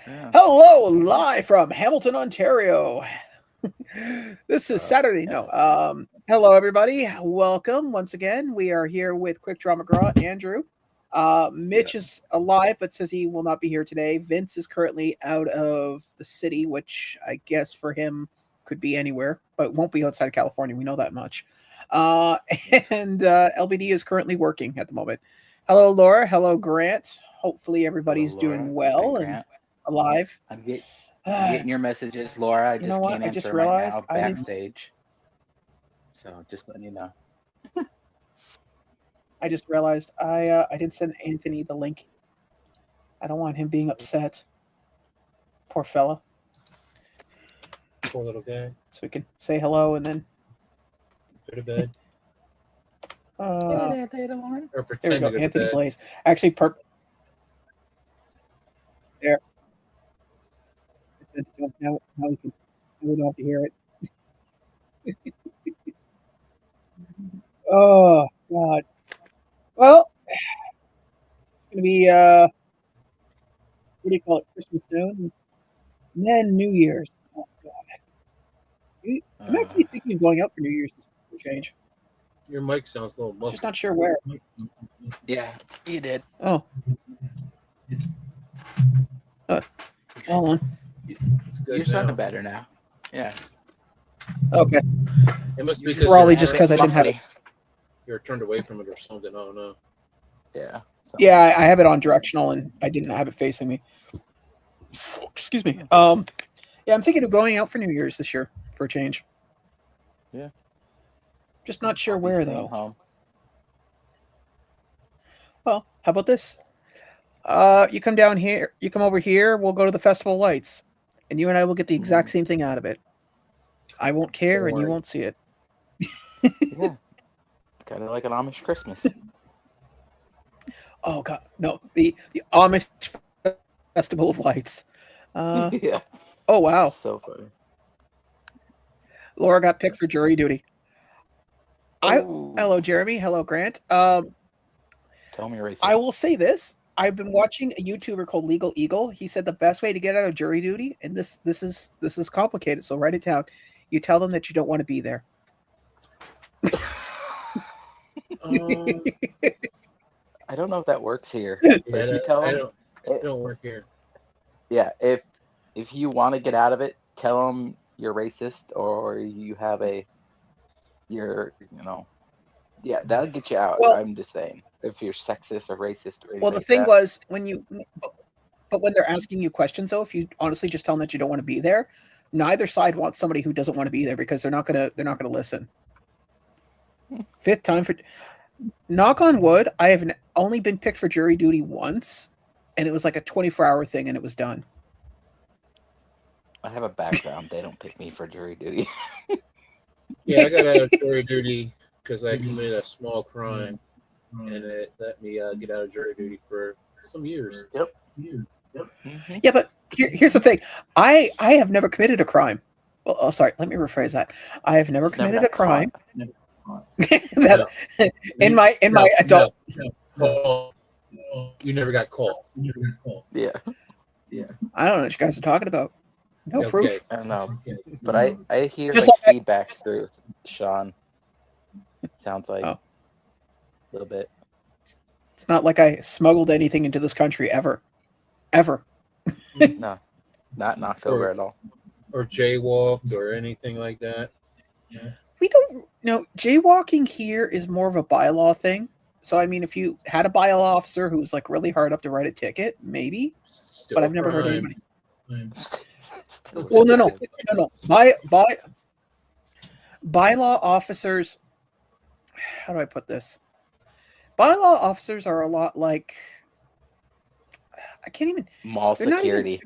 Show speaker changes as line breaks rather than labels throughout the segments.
Yeah.
Hello, live from Hamilton, Ontario. This is Saturday. No. Hello, everybody. Welcome once again. We are here with Quickdraw McGraw, Andrew. Mitch is alive, but says he will not be here today. Vince is currently out of the city, which I guess for him could be anywhere, but won't be outside of California. We know that much. And LBD is currently working at the moment. Hello, Laura. Hello, Grant. Hopefully, everybody's
Hello,
doing
Laura.
well
Hi,
and
Grant.
alive.
I'm getting your messages, Laura. I
You
just
know what?
can't
I just
answer right
realized
now
I didn't.
backstage. So just letting you know.
I just realized I didn't send Anthony the link. I don't want him being upset. Poor fella.
Poor little guy.
So we can say hello and then
Go to bed.
Or
Or
there we
pretend
go.
to go to
Anthony
bed.
Blaze. Actually, there. I said, now we don't have to hear it. Oh God. Well, it's gonna be what do you call it? Christmas soon, and then New Year's. Oh God. I'm actually thinking of going out for New Year's for change.
Your mic sounds a little muffled.
Just not sure where.
Yeah, you did.
Oh. Hold on.
It's good
You're
now.
sounding better now. Yeah.
Okay.
It must be because
Probably just because I didn't have it.
You're turned away from it or something. I don't know.
Yeah.
Yeah, I have it on directional and I didn't have it facing me. Excuse me. Yeah, I'm thinking of going out for New Year's this year for a change.
Yeah.
Just not sure
I'll be
where
staying
though.
home.
Well, how about this? You come down here, you come over here, we'll go to the Festival of Lights. And you and I will get the exact same thing out of it. I won't care
Don't
and you
worry.
won't see it.
Yeah. Kind of like an Amish Christmas.
Oh God, no. The Amish Festival of Lights.
Yeah.
Oh wow.
So funny.
Laura got picked for jury duty.
Oh.
Hello, Jeremy. Hello, Grant.
Tell me racist.
I will say this. I've been watching a YouTuber called Legal Eagle. He said the best way to get out of jury duty, and this is complicated, so write it down. You tell them that you don't want to be there.
I don't know if that works here.
Yeah,
If you tell them,
it don't work here.
yeah, if you want to get out of it, tell them you're racist or you have yeah, that'll get you out.
Well-
I'm just saying, if you're sexist or racist or anything
Well, the
like
thing
that.
was but when they're asking you questions, though, if you honestly just tell them that you don't want to be there, neither side wants somebody who doesn't want to be there because they're not gonna listen. Fifth time for. Knock on wood, I have only been picked for jury duty once, and it was like a 24-hour thing, and it was done.
I have a background. They don't pick me for jury duty.
Yeah, I got out of jury duty because I committed a small crime, and it let me get out of jury duty for some years.
Yep.
Mm-hmm. Yeah, but here's the thing. I have never committed a crime. Well, oh, sorry. Let me rephrase that. I have never committed a crime.
No.
in my adult.
No. You never got caught.
Yeah.
I don't know what you guys are talking about. No
Okay.
proof.
I don't know, but I hear
Just
like
like
feedback through Sean. Sounds like a little bit.
It's not like I smuggled anything into this country ever.
No, not knocked over at all.
Or jaywalked or anything like that.
We don't know. Jaywalking here is more of a bylaw thing. So I mean, if you had a bylaw officer who's like really hard up to write a ticket, maybe.
Still
But I've never heard
crime.
anybody. Well, no. Bylaw officers. How do I put this? Bylaw officers are a lot like. I can't even.
Mall security.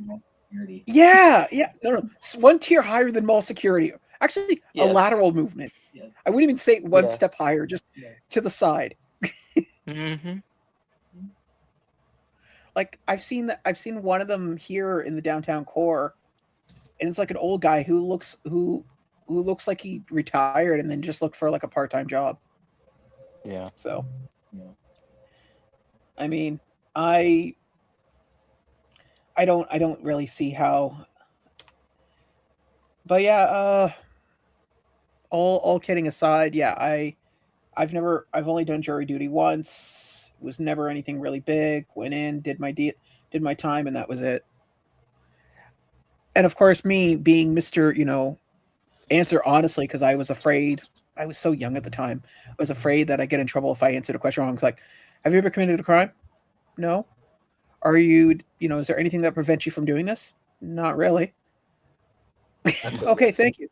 Yeah. No. It's one tier higher than mall security. Actually, a
Yes.
lateral movement. I wouldn't even say one
Yeah.
step higher, just to the side.
Mm-hmm.
Like I've seen one of them here in the downtown core, and it's like an old guy who looks like he retired and then just looked for like a part-time job.
Yeah.
So, I mean, I I don't really see how. But yeah, all kidding aside, yeah, I've only done jury duty once. It was never anything really big. Went in, did my time, and that was it. And of course, me being Mr. Answer honestly, because I was afraid. I was so young at the time. I was afraid that I'd get in trouble if I answered a question wrong. It's like, have you ever committed a crime? No. Are you, is there anything that prevents you from doing this? Not really. Okay, thank you.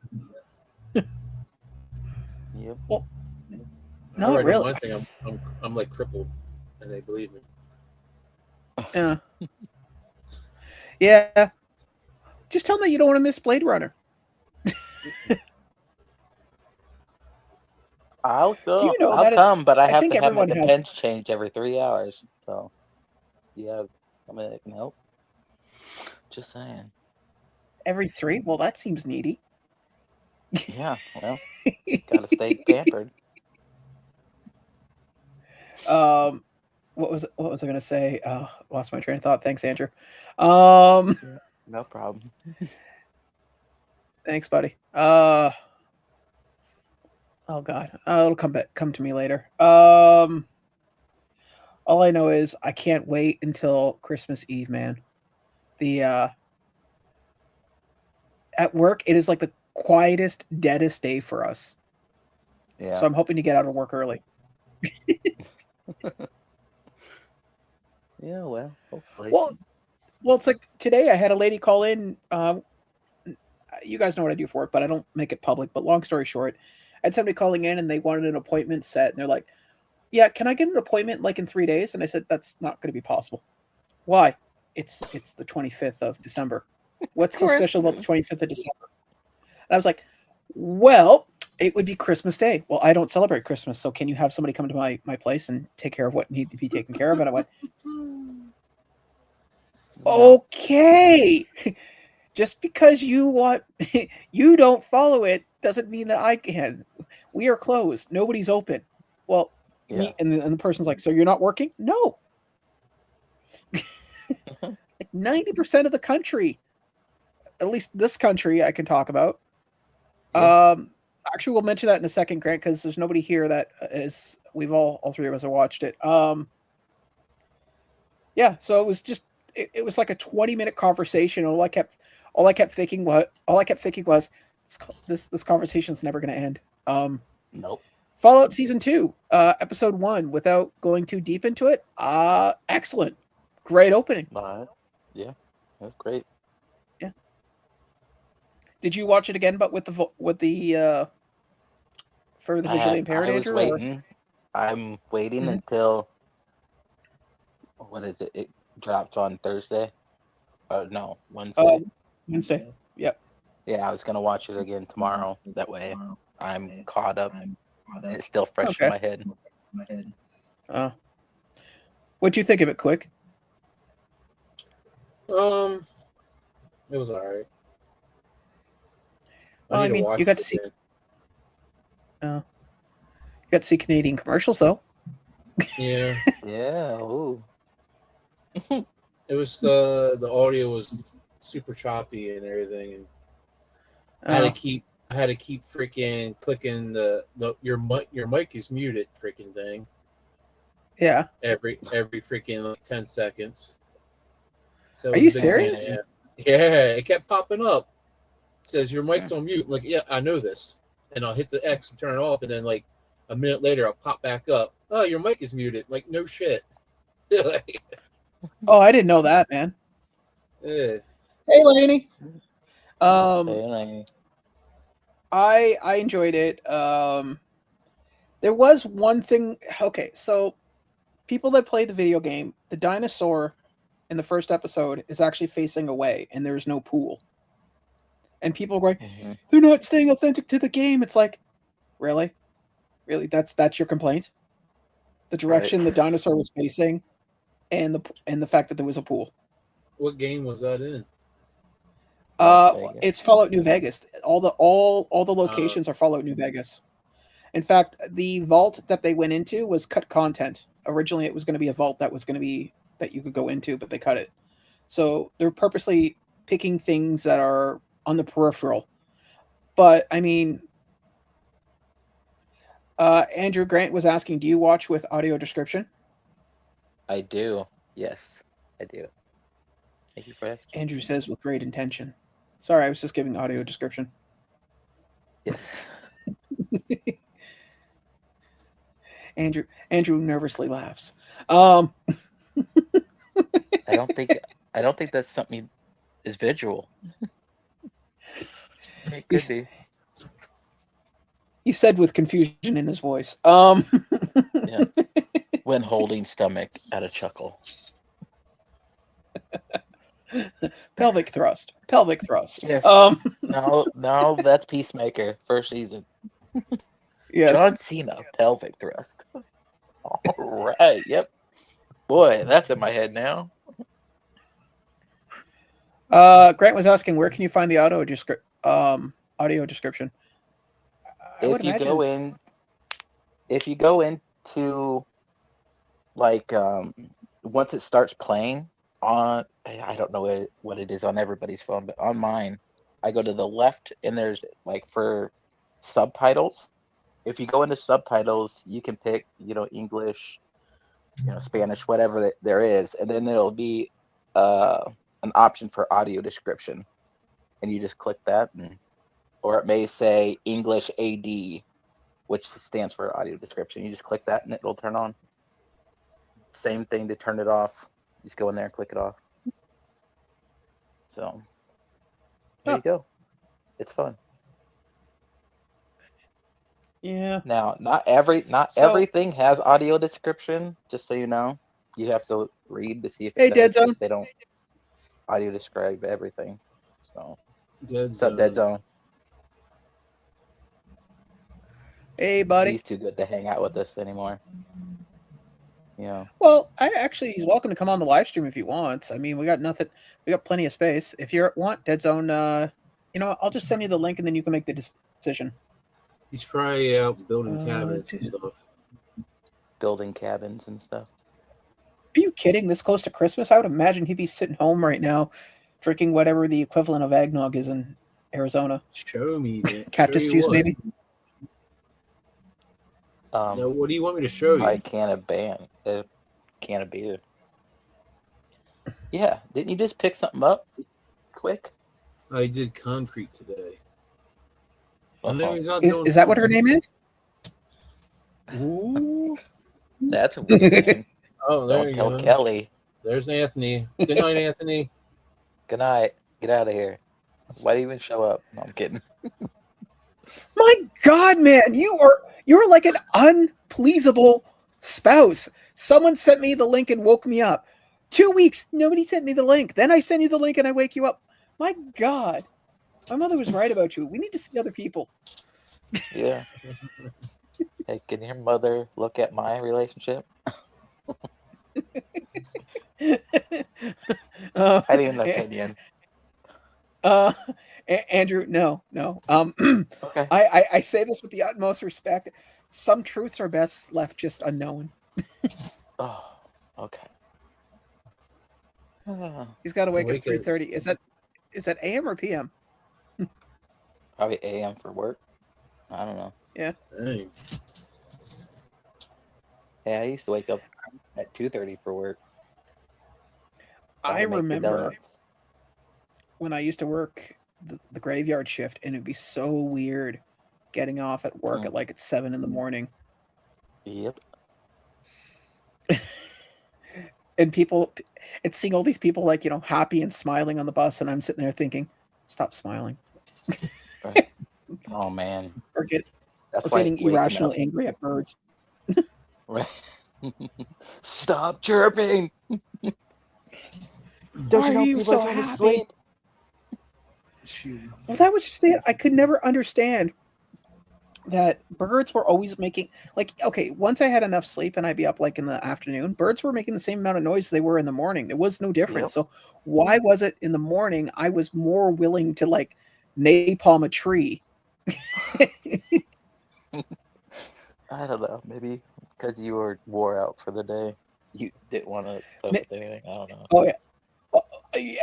Yep.
Well,
I
not
already know
really.
one thing. I'm like crippled, and they believe me.
Yeah. Yeah. Just tell them that you don't want to miss Blade Runner.
I'll
Do
go.
you know
I'll
that is?
come, but I
I
have
think
to have my
everyone has
depends changed every 3 hours. So, you have somebody that can help? Just saying.
every 3. Well, that seems needy.
Yeah, well, gotta stay pampered.
What was I going to say? Oh, lost my train of thought. Thanks, Andrew. Um,
Yeah, no problem.
Thanks, buddy. Oh God, it'll come to me later. All I know is I can't wait until Christmas Eve, man. The At work, it is like the quietest, deadest day for us.
Yeah.
So I'm hoping to get out of work early.
Yeah, well, hopefully.
Well, it's like today I had a lady call in. You guys know what I do for it, but I don't make it public. But long story short, I had somebody calling in and they wanted an appointment set, and they're like, "Yeah, can I get an appointment like in 3 days?" And I said, "That's not going to be possible." Why? It's the 25th of December. What's so special about the 25th of December? And I was like, well, it would be Christmas Day. Well, I don't celebrate Christmas, so can you have somebody come to my place and take care of what needs to be taken care of? And I went, okay. Just because you don't follow it doesn't mean that I can. We are closed. Nobody's open. Well,
Yeah.
me and the person's like, so you're not working? No. Like 90% of the country, at least this country I can talk about.
Yeah.
Actually, we'll mention that in a second, Grant, because there's nobody here that is. We've all 3 of us have watched it. Yeah, so it was just it was like a 20-minute conversation. All I kept thinking was this conversation's never going to end.
Nope.
Fallout Season 2, Episode 1. Without going too deep into it, excellent, great opening.
Yeah, that's great.
Yeah. Did you watch it again, but with the for the visually impaired?
I was
Andrew,
waiting. I'm waiting until what is it? It drops on Thursday. No, Wednesday.
Wednesday. Yep.
Yeah, I was gonna watch it again tomorrow. That way, I'm caught up. And it's still fresh in my head.
What'd you think of it, Quick?
It was alright.
I mean, you got to see. You got to see Canadian commercials, though.
Yeah.
Yeah. Ooh.
It was the audio was super choppy and everything, and I had to keep freaking clicking the your mic is muted freaking thing.
Yeah.
Every freaking like 10 seconds. So
are you serious?
Yeah, it kept popping up. It says your mic's on mute. Like, yeah, I know this. And I'll hit the X and turn it off, and then like a minute later I'll pop back up. Oh, your mic is muted. Like, no shit.
Oh, I didn't know that, man.
Yeah.
Hey, Lainey.
Hey,
I enjoyed it. There was one thing. Okay, so people that play the video game, the dinosaur in the first episode is actually facing away, and there's no pool. And people are going, they're not staying authentic to the game. It's like, really? That's your complaint? The direction the dinosaur was facing, and the fact that there was a pool.
What game was that in?
It's Fallout New Vegas. All the locations are Fallout New Vegas. In fact, the vault that they went into was cut content. Originally, it was going to be a vault that was going to be that you could go into, but they cut it. So they're purposely picking things that are on the peripheral. But I mean, Andrew Grant was asking, do you watch with audio description?
I do. Yes, I do. Thank you for asking.
Andrew says with great intention. Sorry, I was just giving audio description.
Yes.
Andrew nervously laughs.
I don't think that's something is visual. It could be.
He said with confusion in his voice.
Yeah. When holding stomach at a chuckle.
Pelvic thrust.
Yes. No, that's Peacemaker, first season.
Yes.
John Cena, pelvic thrust. All right. Yep. Boy, that's in my head now.
Grant was asking, where can you find the audio description?
If you go into like once it starts playing on, I don't know what it is on everybody's phone, but on mine, I go to the left and there's like for subtitles. If you go into subtitles, you can pick, English, Spanish, whatever there is, and then there'll be an option for audio description, and you just click that, or it may say English AD, which stands for audio description. You just click that, and it'll turn on. Same thing to turn it off. Just go in there and click it off. So there you go. It's fun.
Yeah.
Now, not everything has audio description. Just so you know, you have to read to see if
Dead Zone.
they don't audio describe everything. So,
Dead
Zone?
Hey, buddy.
He's too good to hang out with us anymore.
Well, he's welcome to come on the live stream if he wants. I mean, we got plenty of space. If you want Dead Zone, I'll just send you the link and then you can make the decision.
He's probably out building cabinets and stuff.
Building cabins and stuff.
Are you kidding? This close to Christmas? I would imagine he'd be sitting home right now, drinking whatever the equivalent of eggnog is in Arizona.
Show me.
Cactus juice, maybe?
Now, what do you want me to show you?
A can of beer. Yeah, didn't you just pick something up quick?
I did concrete today.
Is that what her name is?
Ooh.
That's a weird name.
Oh, there
Don't
you
tell
go.
Kelly.
There's Anthony. Good night, Anthony.
Good night. Get out of here. Why do you even show up? No, I'm kidding.
My God, man, you are like an unpleasable spouse. Someone sent me the link and woke me up. 2 weeks, nobody sent me the link. Then I send you the link and I wake you up. My God. My mother was right about you. We need to see other people.
Yeah. Hey, can your mother look at my relationship? I need an opinion.
Andrew, no.
Okay.
I say this with the utmost respect. Some truths are best left just unknown.
Oh, okay.
He's got to wake at 3:30. Is that AM or PM?
Probably AM for work. I don't know.
Yeah.
Dang.
Hey, I used to wake up at 2:30 for work.
I remember when I used to work the graveyard shift, and it'd be so weird getting off at work at 7 a.m.
Yep.
And seeing all these people happy and smiling on the bus, and I'm sitting there thinking, stop smiling.
Right. Oh man.
Or getting irrationally angry at birds.
Right. Stop chirping.
Don't you know people so are trying to sleep? Well, that was just it. I could never understand that birds were always making once I had enough sleep and I'd be up in the afternoon, birds were making the same amount of noise they were in the morning. There was no difference. Yep. So why was it in the morning I was more willing to napalm a tree?
I don't know. Maybe because you were wore out for the day. You didn't want to fuck with anything. I don't know.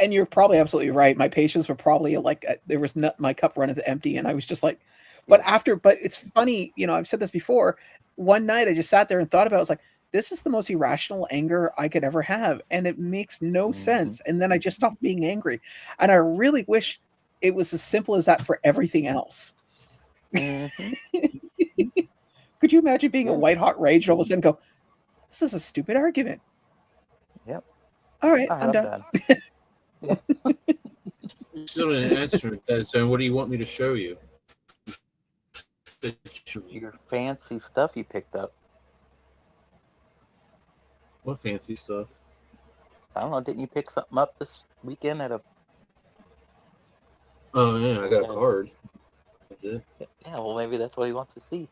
And you're probably absolutely right. My patients were probably like, there was not my cup running empty, and I was just like, but it's funny, I've said this before. One night I just sat there and thought about it. I was like, this is the most irrational anger I could ever have, and it makes no sense. And then I just stopped being angry, and I really wish it was as simple as that for everything else. Could you imagine being a white hot rage and all of a sudden go, this is a stupid argument?
Yep.
All right, I'm done.
You still didn't answer that. So what do you want me to show you?
Your fancy stuff you picked up.
What fancy stuff?
I don't know. Didn't you pick something up this weekend at a?
Oh yeah, I got a card. I did.
Yeah, well, maybe that's what he wants to see.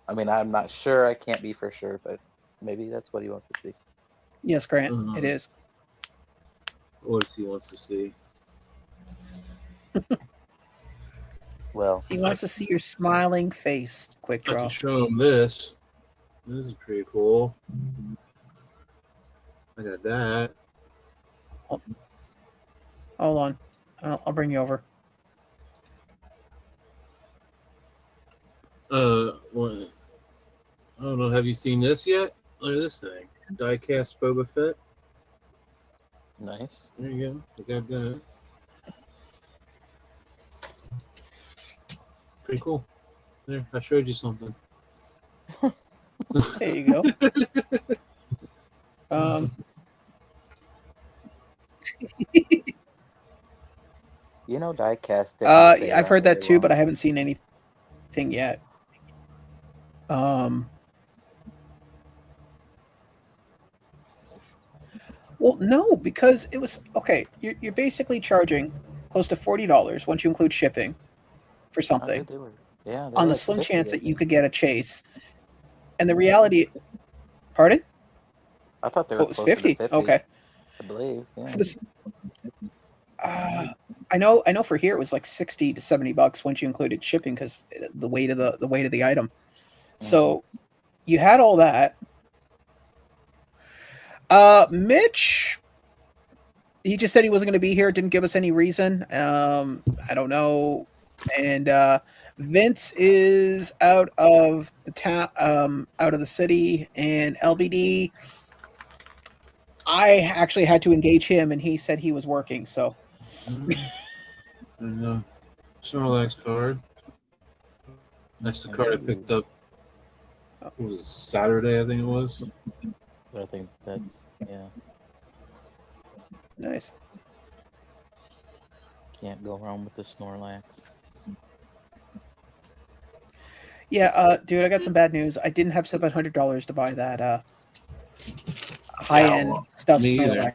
I mean, I'm not sure. I can't be for sure, but maybe that's what he wants to see.
Yes, Grant, it is.
What does he wants to see?
Well,
he wants to see your smiling face. Quickdraw.
I can show him this. This is pretty cool. I got that.
Hold on. I'll bring you over.
What? I don't know. Have you seen this yet? Look at this thing. Die-cast Boba Fett.
Nice.
There you go. I got that. Pretty cool. There, I showed you something.
There you go.
Diecast.
I've heard that too, but I haven't seen anything yet. Well, no, because it was okay. You're basically charging close to $40 once you include shipping for something. On the slim chance that you could get a chase, and the reality. Pardon?
I thought they were.
It was 50. Okay.
I believe. Yeah.
I know for here it was like $60 to $70 once you included shipping because the weight of the item. Mm-hmm. So you had all that. Mitch, he just said he wasn't going to be here. Didn't give us any reason. I don't know. And Vince is out of the town, out of the city, and LBD. I actually had to engage him, and he said he was working. So.
Snorlax card. That's the card I picked up. It was Saturday, I think it was.
I think that's
nice.
Can't go wrong with the Snorlax.
Yeah, dude, I got some bad news. I didn't have $700 to buy that high-end stuff.
Me either.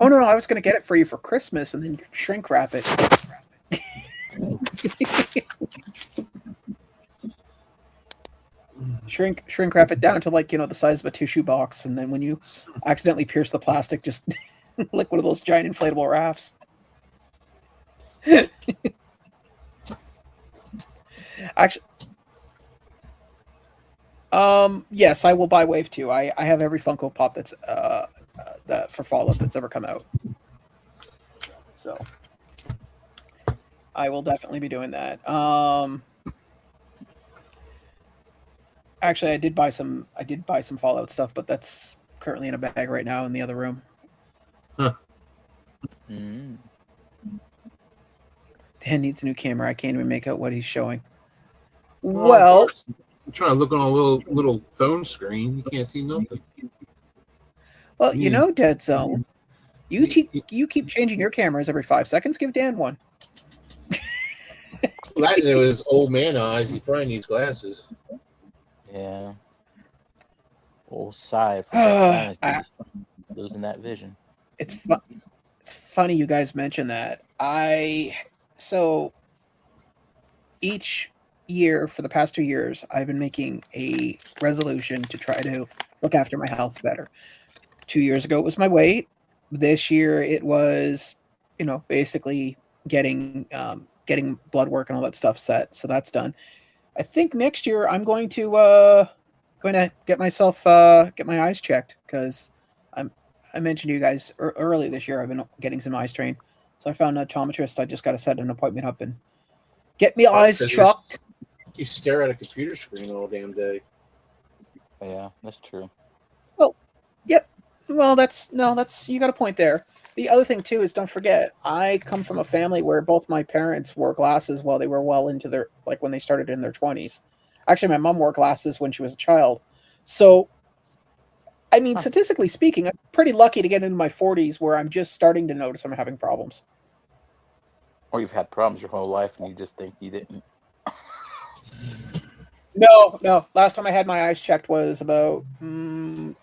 Oh no, I was going to get it for you for Christmas and then shrink wrap it. shrink wrap it down to the size of a tissue box, and then when you accidentally pierce the plastic, just like one of those giant inflatable rafts. Actually, yes, I will buy Wave 2. I have every Funko Pop that's that for Fallout that's ever come out. So I will definitely be doing that. Actually, I did buy some Fallout stuff, but that's currently in a bag right now in the other room.
Huh.
Dan needs a new camera. I can't even make out what he's showing. Well,
I'm trying to look on a little phone screen. You can't see nothing.
Well, Dead Zone, you keep changing your cameras every 5 seconds. Give Dan one.
Well, it was old man eyes. He probably needs glasses.
Yeah. Old Psy losing that vision.
It's funny you guys mention that. So each year for the past 2 years, I've been making a resolution to try to look after my health better. 2 years ago, it was my weight. This year, it was, basically getting blood work and all that stuff set. So that's done. I think next year I'm going to get myself get my eyes checked because I mentioned to you guys early this year, I've been getting some eye strain. So I found an optometrist. I just got to set an appointment up and get me eyes chucked.
You stare at a computer screen all damn day.
Yeah, that's true.
Well, yep. Well, that's you got a point there. The other thing too is don't forget, I come from a family where both my parents wore glasses while they were well into their when they started in their 20s. Actually, my mom wore glasses when she was a child. So, I mean, statistically speaking, I'm pretty lucky to get into my 40s where I'm just starting to notice I'm having problems.
Or you've had problems your whole life and you just think you didn't.
No. Last time I had my eyes checked was about a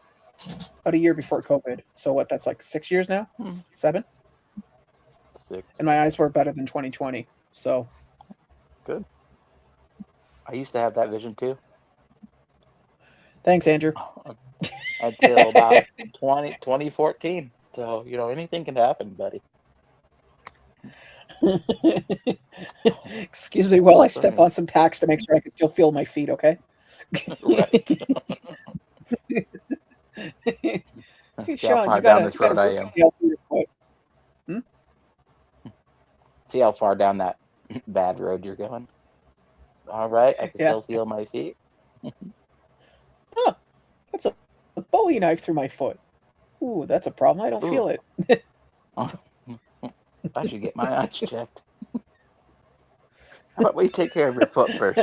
year before COVID. So what? That's like 6 years now? 7?
6.
And my eyes were better than 2020. So
good. I used to have that vision too.
Thanks, Andrew.
Until about 2014. So, anything can happen, buddy.
Excuse me while I step on some tacks to make sure I can still feel my feet, okay?
Right.
Hey,
See how far down this road I am. See how far down that bad road you're going. All right, I can still feel my feet.
Huh, that's a Bowie knife through my foot. Ooh, that's a problem. I don't feel it.
I should get my eyes checked. How about we take care of your foot first?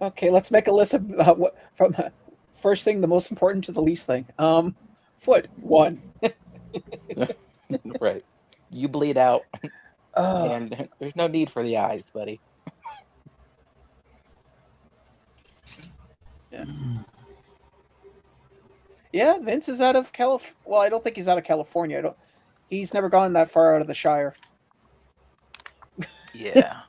Okay, let's make a list of from first thing, the most important to the least thing. Foot 1.
Right. You bleed out, and there's no need for the eyes, buddy.
Yeah, Vince is out of California. Well, I don't think he's out of California. He's never gone that far out of the Shire.
Yeah.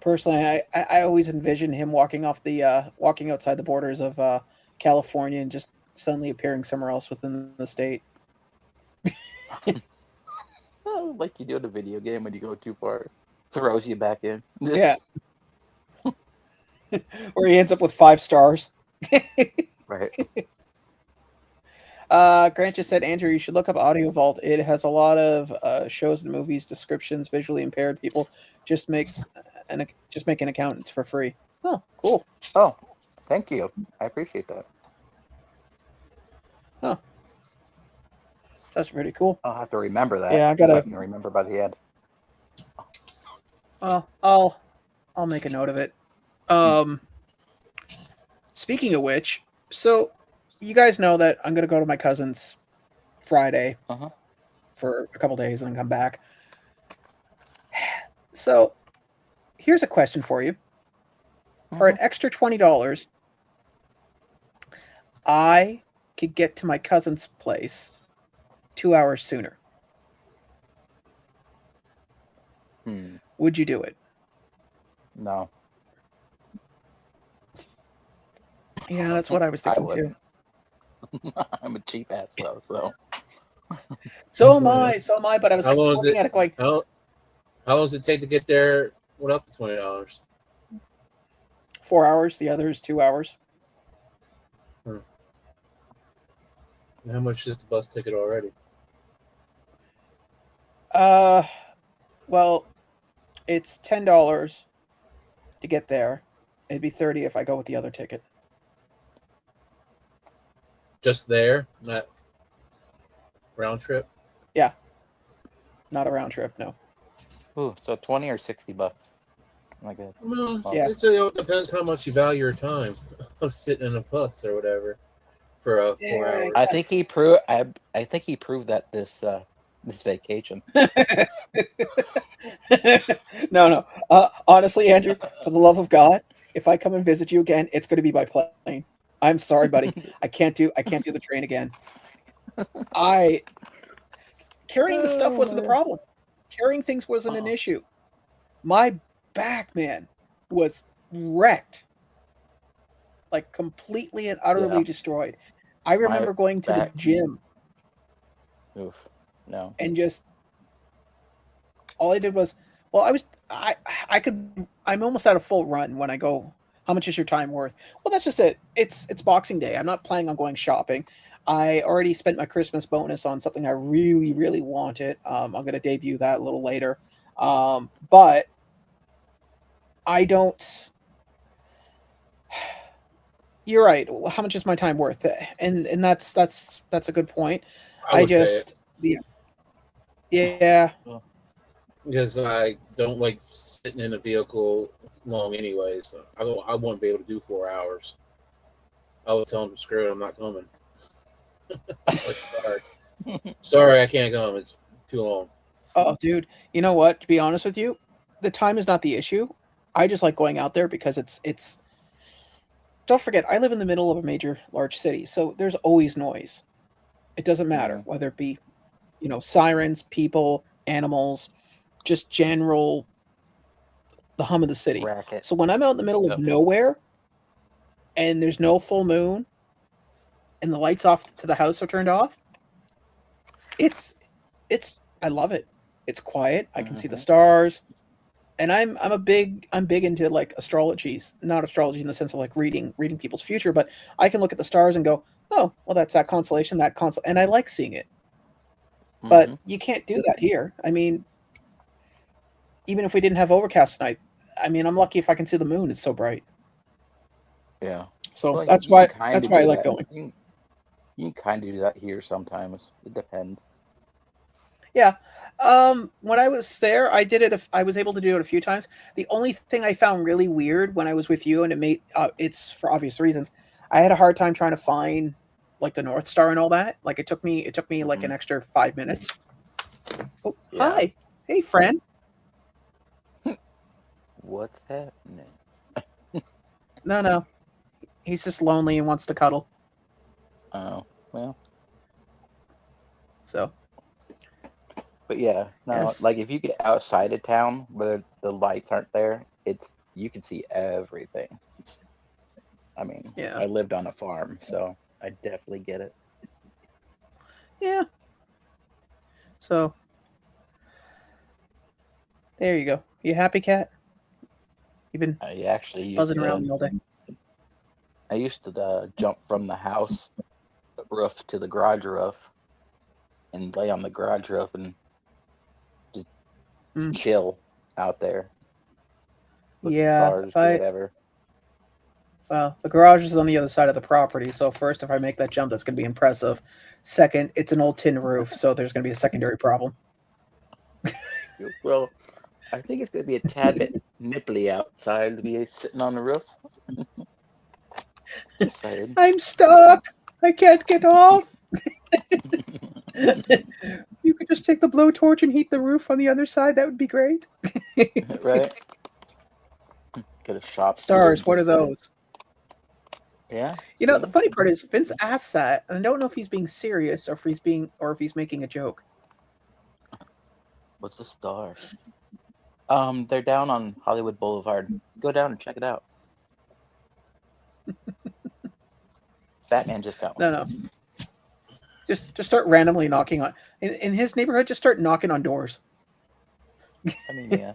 Personally, I always envision him walking outside the borders of California and just suddenly appearing somewhere else within the state.
Like you do in a video game when you go too far, throws you back in.
Yeah. Or he ends up with 5 stars.
Right.
Grant just said, Andrew, you should look up Audio Vault. It has a lot of shows and movies, descriptions, visually impaired people. Just make an account. It's for free. Oh, cool.
Oh, thank you. I appreciate that.
Huh. That's pretty cool.
I'll have to remember that.
Yeah, I
can remember by the end.
Well, I'll make a note of it. Speaking of which, so you guys know that I'm going to go to my cousin's Friday for a couple days and then come back. So here's a question for you. For an extra $20, I could get to my cousin's place 2 hours sooner. Would you do it?
No.
Yeah, that's what I was thinking too.
I'm a cheap ass though, so.
So am I. But I was
looking
at it going,
how long does it take to get there without the $20?
4 hours. The other is 2 hours.
And how much is the bus ticket already?
Well, it's $10 to get there. It'd be $30 if I go with the other ticket.
Just there, not round trip.
Yeah, not a round trip. No.
Ooh, so $20 or $60. Like a,
well,
yeah.
It depends how much you value your time of sitting in a bus or whatever for a 4 hours.
I think he proved. I think he proved that this vacation.
No. Honestly, Andrew, for the love of God, if I come and visit you again, it's going to be by plane. I'm sorry, buddy. I can't do the train again. Carrying the stuff wasn't the problem. Carrying things wasn't an issue. My back, man, was wrecked. Like completely and utterly destroyed. I remember going to the gym.
Oof. No.
And just all I did was, I'm almost at a full run when I go How much is your time worth? Well, that's just it. It's Boxing Day. I'm not planning on going shopping. I already spent my Christmas bonus on something I really, really wanted. I'm going to debut that a little later. But I don't. You're right. How much is my time worth? And that's a good point.
I would pay it.
Yeah.
Because I don't like sitting in a vehicle long anyway, so I won't be able to do 4 hours. I would tell them, screw it, I'm not coming. Sorry, I can't come. It's too long.
Oh, dude. You know what? To be honest with you, the time is not the issue. I just like going out there because it's. Don't forget, I live in the middle of a major, large city, so there's always noise. It doesn't matter whether it be, sirens, people, animals, just general the hum of the city.
Racket.
So when I'm out in the middle of nowhere and there's no full moon and the lights off to the house are turned off, it's I love it. It's quiet. I can see the stars. And I'm big into like astrologies, not astrology in the sense of like reading people's future, but I can look at the stars and go, oh, well, that's that constellation, and I like seeing it. But you can't do that here. I mean, even if we didn't have overcast tonight, I mean, I'm lucky if I can see the moon. It's so bright.
Yeah.
So well, that's why I like going.
You can kind of do that here sometimes. It depends.
Yeah. When I was there, I did it. I was able to do it a few times. The only thing I found really weird when I was with you, and it's for obvious reasons, I had a hard time trying to find like the North Star and all that. Like it took me like an extra 5 minutes. Oh, yeah. Hi. Hey, friend.
What's happening?
No. He's just lonely and wants to cuddle.
Oh, well.
So.
But yeah, no, yes. Like if you get outside of town where the lights aren't there, you can see everything. I mean, yeah. I lived on a farm, so I definitely get it.
Yeah. So there you go. You happy, Cat? You've been buzzing around all day.
I used to jump from the house roof to the garage roof and lay on the garage roof and just chill out there.
Yeah,
stars, whatever.
Well, the garage is on the other side of the property, so first, if I make that jump, that's going to be impressive. Second, it's an old tin roof, so there's going to be a secondary problem.
Well, I think it's going to be a tad bit nipply outside to be sitting on the roof.
I'm stuck. I can't get off. You could just take the blowtorch and heat the roof on the other side. That would be great.
Right. Get a shop.
Stars, what are those?
Yeah.
You know, the funny part is Vince asked that, and I don't know if he's being serious or if he's making a joke.
What's the star? They're down on Hollywood Boulevard. Go down and check it out. Batman just got one.
No. Just start randomly knocking on in his neighborhood. Just start knocking on doors.
I mean, yeah.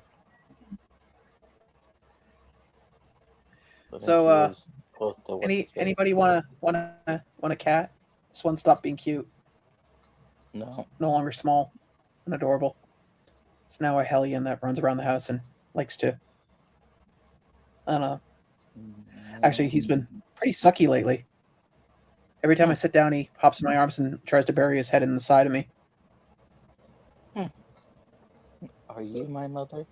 So, anybody want a cat? This one stopped being cute.
No.
No longer small and adorable. It's now a hellion that runs around the house and likes to. I don't know. Actually, he's been pretty sucky lately. Every time I sit down, he hops in my arms and tries to bury his head in the side of me.
Are you my mother?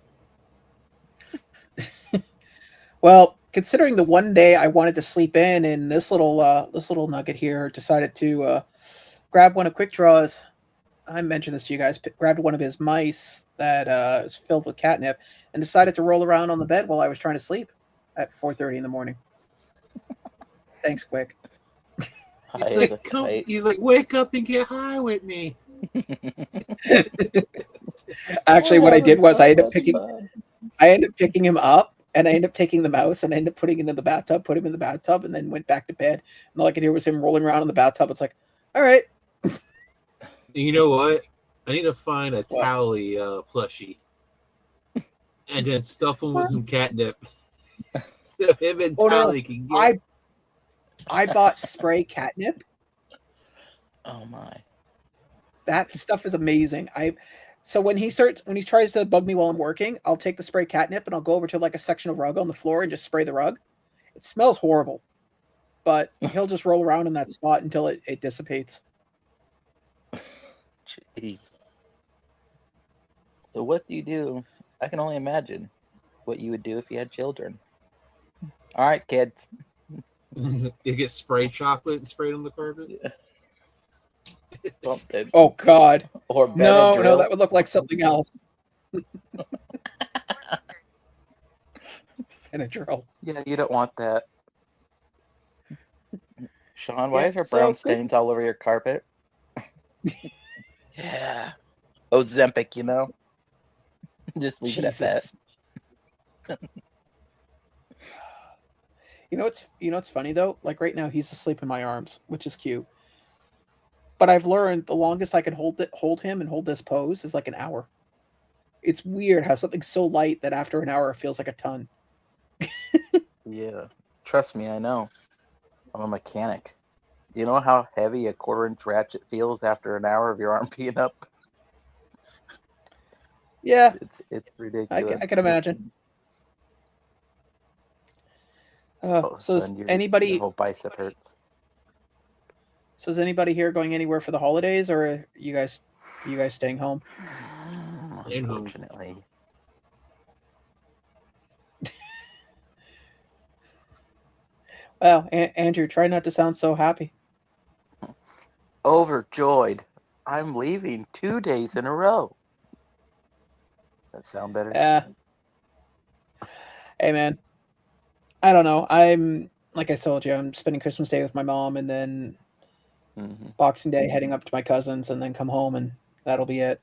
Well, considering the one day I wanted to sleep in, and this little nugget here decided to grab one of Quickdraw's. I mentioned this to you guys. Grabbed one of his mice that is filled with catnip, and decided to roll around on the bed while I was trying to sleep at 4:30 in the morning. Thanks, Quick.
He's like, wake up and get high with me.
Actually, what I did was I ended up picking him up, and I ended up taking the mouse and I ended up putting him in the bathtub, put him in the bathtub, and then went back to bed. And all I could hear was him rolling around in the bathtub. It's like, all right.
You know what? I need to find a Towley plushie and then stuff him with some catnip. So him and Tally can get.
I bought spray catnip.
Oh my!
That stuff is amazing. So when he tries to bug me while I'm working, I'll take the spray catnip and I'll go over to like a section of rug on the floor and just spray the rug. It smells horrible, but he'll just roll around in that spot until it dissipates.
Jeez. So what do you do? I can only imagine what you would do if you had children. All right, kids.
You get spray chocolate and sprayed on the carpet.
Yeah. Something.
Oh God!
Or
no, that would look like something else. Benadryl.
Yeah, you don't want that. Sean, why is there brown stains all over your carpet? Yeah. Ozempic, you know? Just leave it at that.
You know what's funny though? Like right now he's asleep in my arms, which is cute. But I've learned the longest I can hold him and hold this pose is like an hour. It's weird how something so light that after an hour it feels like a ton.
Yeah. Trust me, I know. I'm a mechanic. Do you know how heavy a 1/4-inch ratchet feels after an hour of your arm being up?
Yeah.
It's ridiculous.
I can imagine. So is anybody?
Your whole bicep hurts.
So is anybody here going anywhere for the holidays, or are you guys staying home?
Unfortunately.
Wow, Andrew, try not to sound so happy.
Overjoyed. I'm leaving 2 days in a row. That sound better?
Hey man, I don't know. I'm like I told you, I'm spending Christmas Day with my mom, and then Boxing Day heading up to my cousins, and then come home, and that'll be it.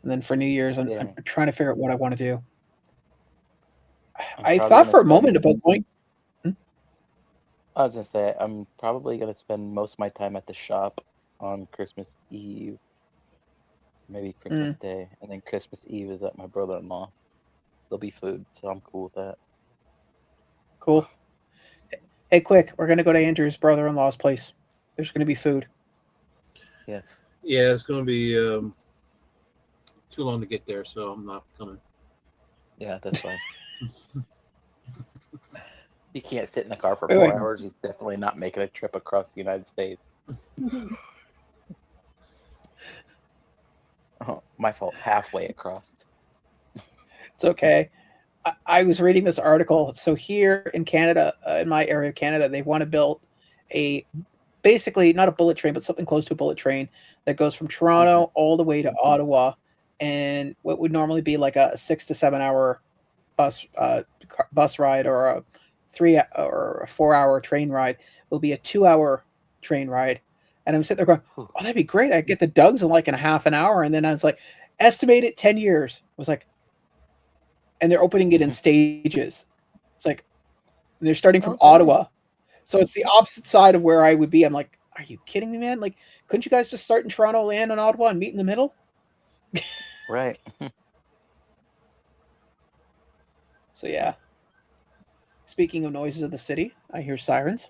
And then for New Year's, I'm trying to figure out what I want to do. I thought for a moment about going.
I was going to say, I'm probably going to spend most of my time at the shop on Christmas Eve, maybe Christmas Day, and then Christmas Eve is at my brother-in-law. There'll be food, so I'm cool with that.
Cool. Hey, quick, we're going to go to Andrew's brother-in-law's place. There's going to be food.
Yes.
Yeah, it's going to be too long to get there, so I'm not coming.
Yeah, that's fine. You can't sit in the car for 4 hours. He's definitely not making a trip across the United States. Oh, my fault. Halfway across.
It's okay. I was reading this article. So here in Canada, in my area of Canada, they want to build basically not a bullet train, but something close to a bullet train that goes from Toronto all the way to Ottawa, and what would normally be like a 6 to 7 hour bus ride or a 3 or a 4 hour train ride will be a 2 hour train ride. And I'm sitting there going, oh, that'd be great. I get the Dougs in like in a half an hour. And then I was like, estimated 10 years. I was like, and they're opening it in stages. It's like, they're starting from Ottawa. So it's the opposite side of where I would be. I'm like, are you kidding me, man? Like, couldn't you guys just start in Toronto, land in Ottawa, and meet in the middle?
Right.
So yeah. Speaking of noises of the city, I hear sirens.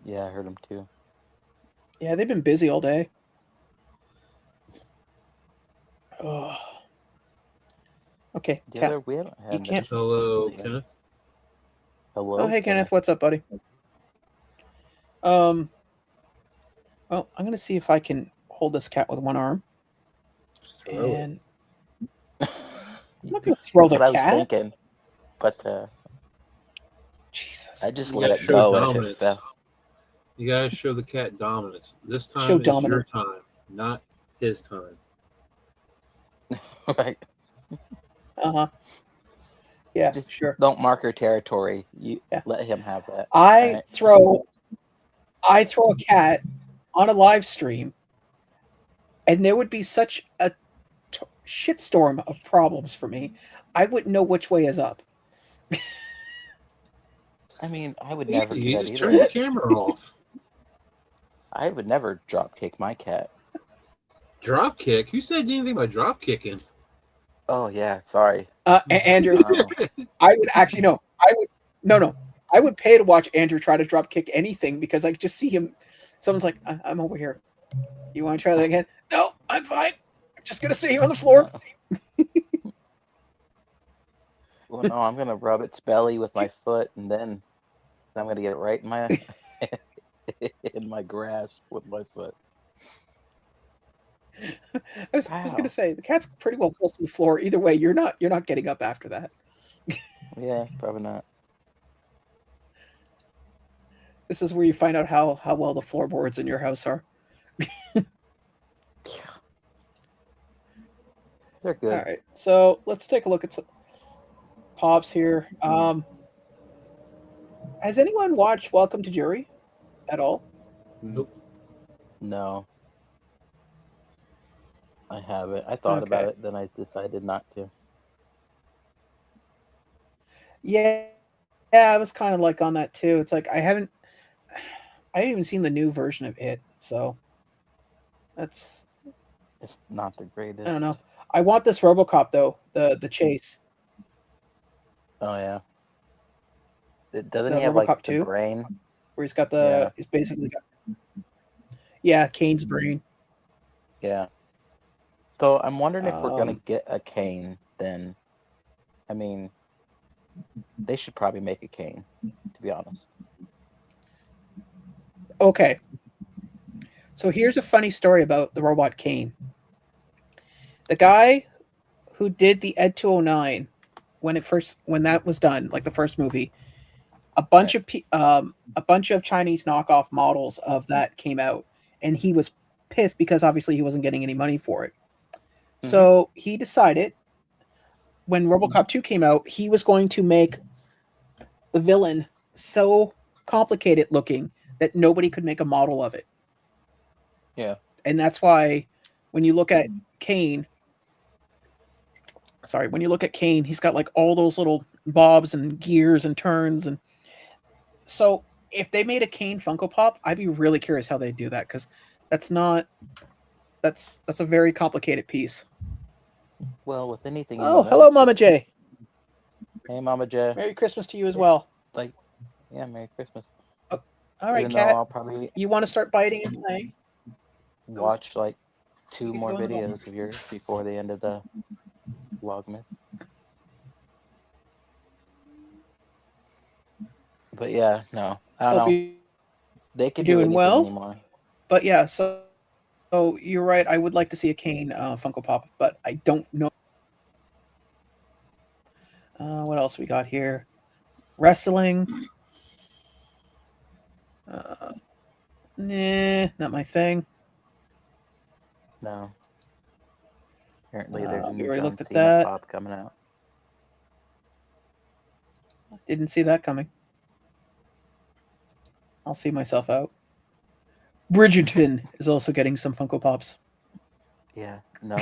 Yeah, I heard them too.
Yeah, they've been busy all day. Oh. Okay.
We haven't had
Hello, Kenneth.
Hello.
Oh, hey, Kenneth. What's up, buddy? Well, I'm going to see if I can hold this cat with one arm. And I'm not going to throw the cat.
I was thinking, but
Jesus.
I just let it go.
You guys show the cat dominance. This time is your time, not his time.
Right.
Uh-huh. Yeah,
just
sure.
Don't mark your territory. You let him have that.
I throw a cat on a live stream, and there would be such a shitstorm of problems for me. I wouldn't know which way is up.
I mean, I would never.
You just turn the camera off.
I would never drop kick my cat.
Drop kick? Who said anything about drop kicking?
Oh yeah, sorry.
Andrew, I I would pay to watch Andrew try to drop kick anything because I could just see him. Someone's like, I'm over here. You want to try that again? No, I'm fine. I'm just gonna stay here on the floor.
Well, no, I'm gonna rub its belly with my foot, and then I'm gonna get it right in my in my grasp with my foot.
I was gonna say the cat's pretty well close to the floor. Either way, you're not getting up after that.
Yeah, probably not.
This is where you find out how well the floorboards in your house are.
They're good.
All right, so let's take a look at some pops here. Has anyone watched Welcome to Jury at all?
Nope.
No, I haven't. I thought about it, then I decided not to.
Yeah, I was kind of like on that too. It's like I haven't even seen the new version of it, so it's
not the greatest.
I don't know. I want this RoboCop though, the chase.
Oh yeah. Doesn't he have RoboCop like 2? The brain?
Where he's got he's basically got Kane's brain.
Yeah. So I'm wondering if we're gonna get a Kane then. I mean, they should probably make a Kane, to be honest.
Okay. So here's a funny story about the robot Kane. The guy who did the Ed 209 when that was done, like the first movie, a bunch of Chinese knockoff models of that came out, and he was pissed because obviously he wasn't getting any money for it. Mm-hmm. So he decided when RoboCop 2 came out, he was going to make the villain so complicated looking that nobody could make a model of it.
Yeah.
And that's why when you look at Kane, he's got like all those little bobs and gears and turns. And so if they made a Kane Funko Pop, I'd be really curious how they do that, because that's a very complicated piece.
Well, with anything.
Oh, hello, Mama J.
Hey, Mama J.
Merry Christmas to you as well.
Merry Christmas.
Oh, all right, Kat. I'll probably you want to start biting and playing?
Watch like 2 more videos of yours before the end of the Vlogmas. But yeah, no, I don't know. They could do anything anymore.
But yeah, so you're right. I would like to see a Kane Funko Pop, but I don't know. What else we got here? Wrestling. Nah, not my thing.
No. Apparently, there's a new
already
John
looked at
Cena
that.
Pop coming out.
Didn't see that coming. I'll see myself out. Bridgerton is also getting some Funko Pops.
Yeah, no.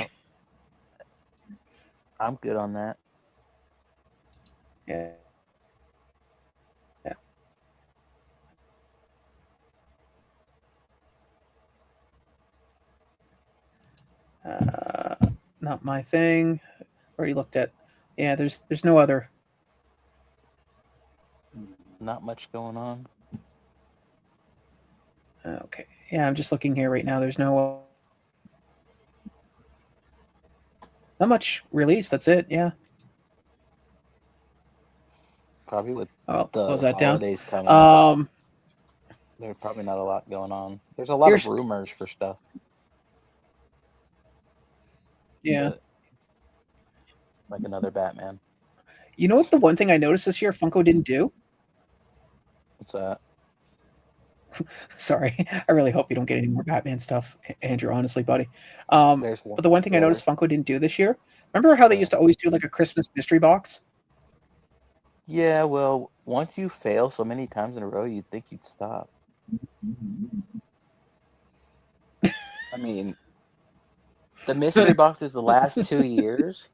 I'm good on that.
Yeah. Not my thing. Already looked at. Yeah, there's no other.
Not much going on.
Okay. Yeah, I'm just looking here right now. There's not much release. That's it. Yeah.
Probably with
the
close
that
holidays
down.
coming. There's probably not a lot going on. There's a lot of rumors for stuff.
Yeah.
Like another Batman.
You know what? The one thing I noticed this year Funko didn't do?
What's that?
Sorry. I really hope you don't get any more Batman stuff, Andrew, honestly, buddy. But the one thing I noticed Funko didn't do this year, remember how they used to always do like a Christmas mystery box?
Yeah, well, once you fail so many times in a row, you'd think you'd stop. I mean, the mystery boxes the last 2 years,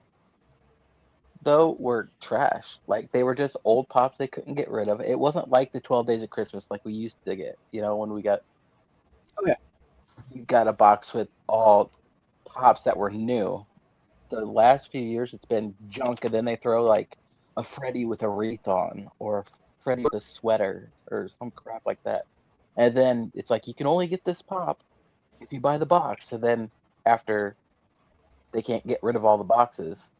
though, were trash. Like, they were just old pops they couldn't get rid of. It wasn't like the 12 Days of Christmas like we used to get, when we got...
Oh, yeah.
You got a box with all pops that were new. The last few years, it's been junk, and then they throw, like, a Freddy with a wreath on, or a Freddy with a sweater, or some crap like that. And then it's like you can only get this pop if you buy the box. And then after they can't get rid of all the boxes,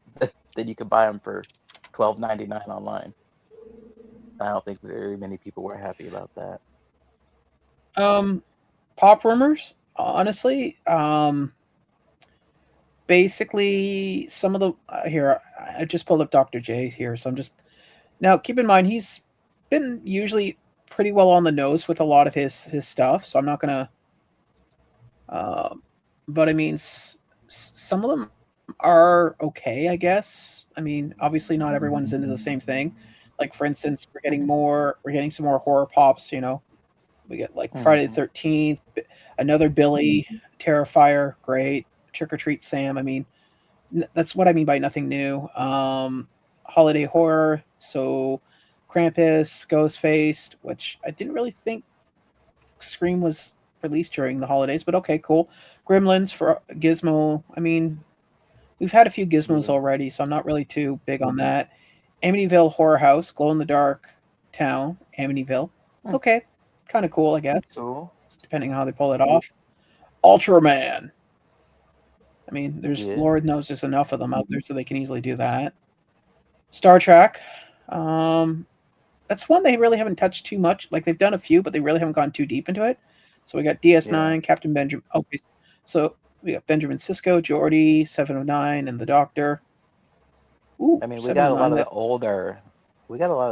then you can buy them for $12.99 online. I don't think very many people were happy about that.
Pop rumors, honestly. Basically, some of the here I just pulled up Dr. J here, so I'm just now keep in mind he's been usually pretty well on the nose with a lot of his stuff, so I'm not gonna. But I mean, some of them are okay, I guess. I mean, obviously not everyone's into the same thing. Like for instance, we're getting some more horror pops. You know, we get like Friday the 13th, another Billy, Terrifier, great. Trick or Treat Sam. I mean, that's what I mean by nothing new. Holiday horror, so Krampus, Ghostface, which I didn't really think Scream was released during the holidays, but okay, cool. Gremlins for Gizmo. I mean, we've had a few Gizmos already, so I'm not really too big on that. Amityville Horror House, glow in the dark town, Amityville. Okay, kind of cool, I guess.
Cool.
Depending on how they pull it off. Ultraman. I mean, there's Lord knows just enough of them out there so they can easily do that. Star Trek. That's one they really haven't touched too much. Like they've done a few, but they really haven't gone too deep into it. So we got DS9, Captain Benjamin. Okay, so we got Benjamin Sisko, Geordi, 7 of 9, and the Doctor.
Ooh, I mean, we got a lot of the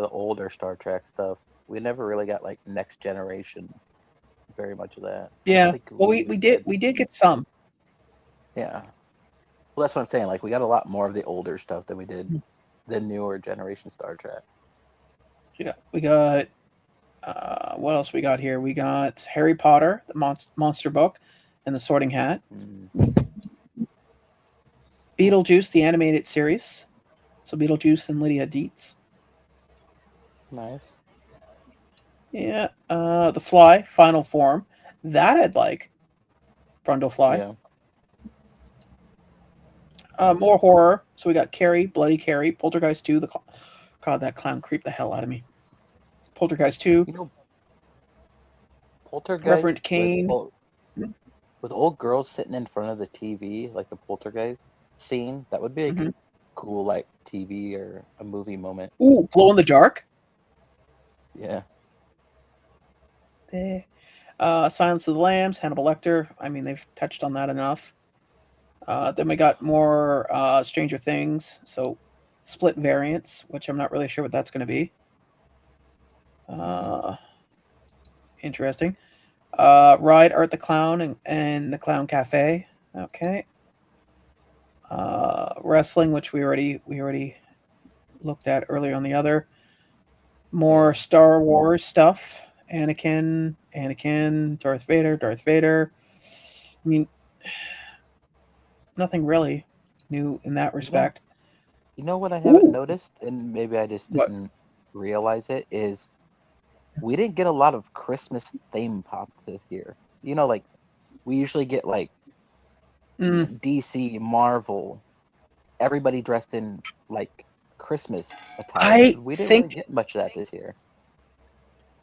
older Star Trek stuff. We never really got like Next Generation, very much of that.
Yeah, well, we did get some.
Yeah, well, that's what I'm saying. Like, we got a lot more of the older stuff than we did the newer generation Star Trek.
Yeah, we got what else we got here? We got Harry Potter, the monster book, and the Sorting Hat. Beetlejuice, the animated series. So Beetlejuice and Lydia Dietz.
Nice.
Yeah, The Fly, Final Form. That I'd like. Brundle Fly.
Yeah.
More horror. So we got Carrie, Bloody Carrie, Poltergeist 2. God, that clown creeped the hell out of me. Poltergeist 2.
You know, Poltergeist
Reverend Kane.
With old girls sitting in front of the TV, like the Poltergeist scene, that would be a cool, like, TV or a movie moment.
Ooh, Glow in the Dark.
Yeah.
Silence of the Lambs, Hannibal Lecter. I mean, they've touched on that enough. Then we got more Stranger Things, so split variants, which I'm not really sure what that's going to be. Interesting. Ride Art the Clown and the Clown Cafe. Okay. Wrestling, which we already looked at earlier on the other. More Star Wars stuff. Anakin, Darth Vader. I mean, nothing really new in that respect.
You know what I haven't noticed, and maybe I just didn't realize it, is we didn't get a lot of Christmas theme pops this year. You know, like, we usually get, like, DC, Marvel, everybody dressed in, like, Christmas attire. We didn't really get much of that this year.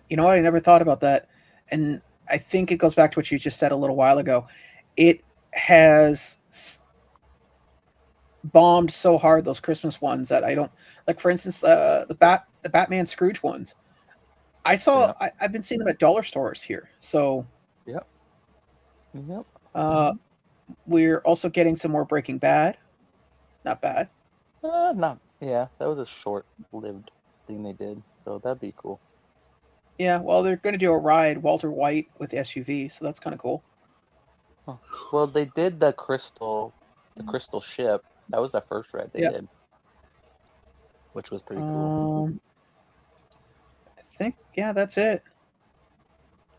You know what? I never thought about that. And I think it goes back to what you just said a little while ago. It has bombed so hard, those Christmas ones, that I don't like. For instance, the Batman Scrooge ones. I've been seeing them at dollar stores here. So
yep.
We're also getting some more Breaking Bad. Not bad.
That was a short-lived thing they did, so that'd be cool.
Yeah, well, they're going to do a ride, Walter White with the SUV, so that's kind of cool.
Huh. Well, they did the crystal ship. That was the first ride they did, which was pretty cool.
I think, that's it.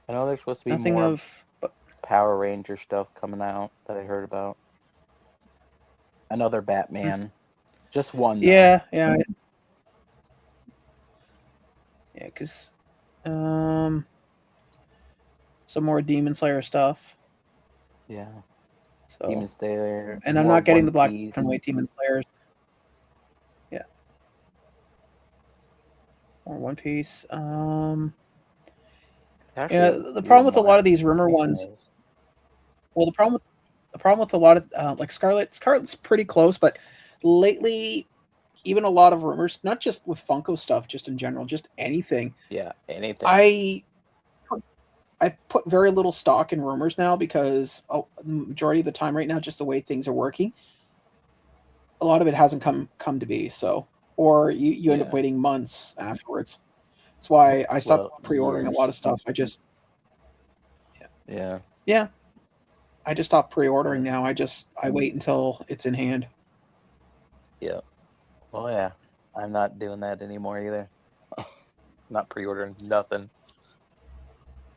I know there's supposed to be more Power Ranger stuff coming out that I heard about. Another Batman. Just one, though.
Yeah, because some more Demon Slayer stuff.
Yeah.
So,
Demon Slayer.
And I'm not getting the black and white Demon Slayers. Yeah. Or One Piece.
Actually,
Yeah, the problem with a lot of these rumor
It
ones.
is.
Well, the problem with a lot of like Scarlet's pretty close, but lately, even a lot of rumors, not just with Funko stuff, just in general, just anything.
Yeah, anything.
I put very little stock in rumors now because the majority of the time right now, just the way things are working, a lot of it hasn't come to be. So, or you end up
Yeah.
waiting months afterwards. That's why I stopped
Well,
pre-ordering a lot of stuff. I just
Yeah.
yeah, I just stopped pre-ordering now. I wait until it's in hand.
Yeah. Oh yeah. I'm not doing that anymore either. Not pre-ordering nothing.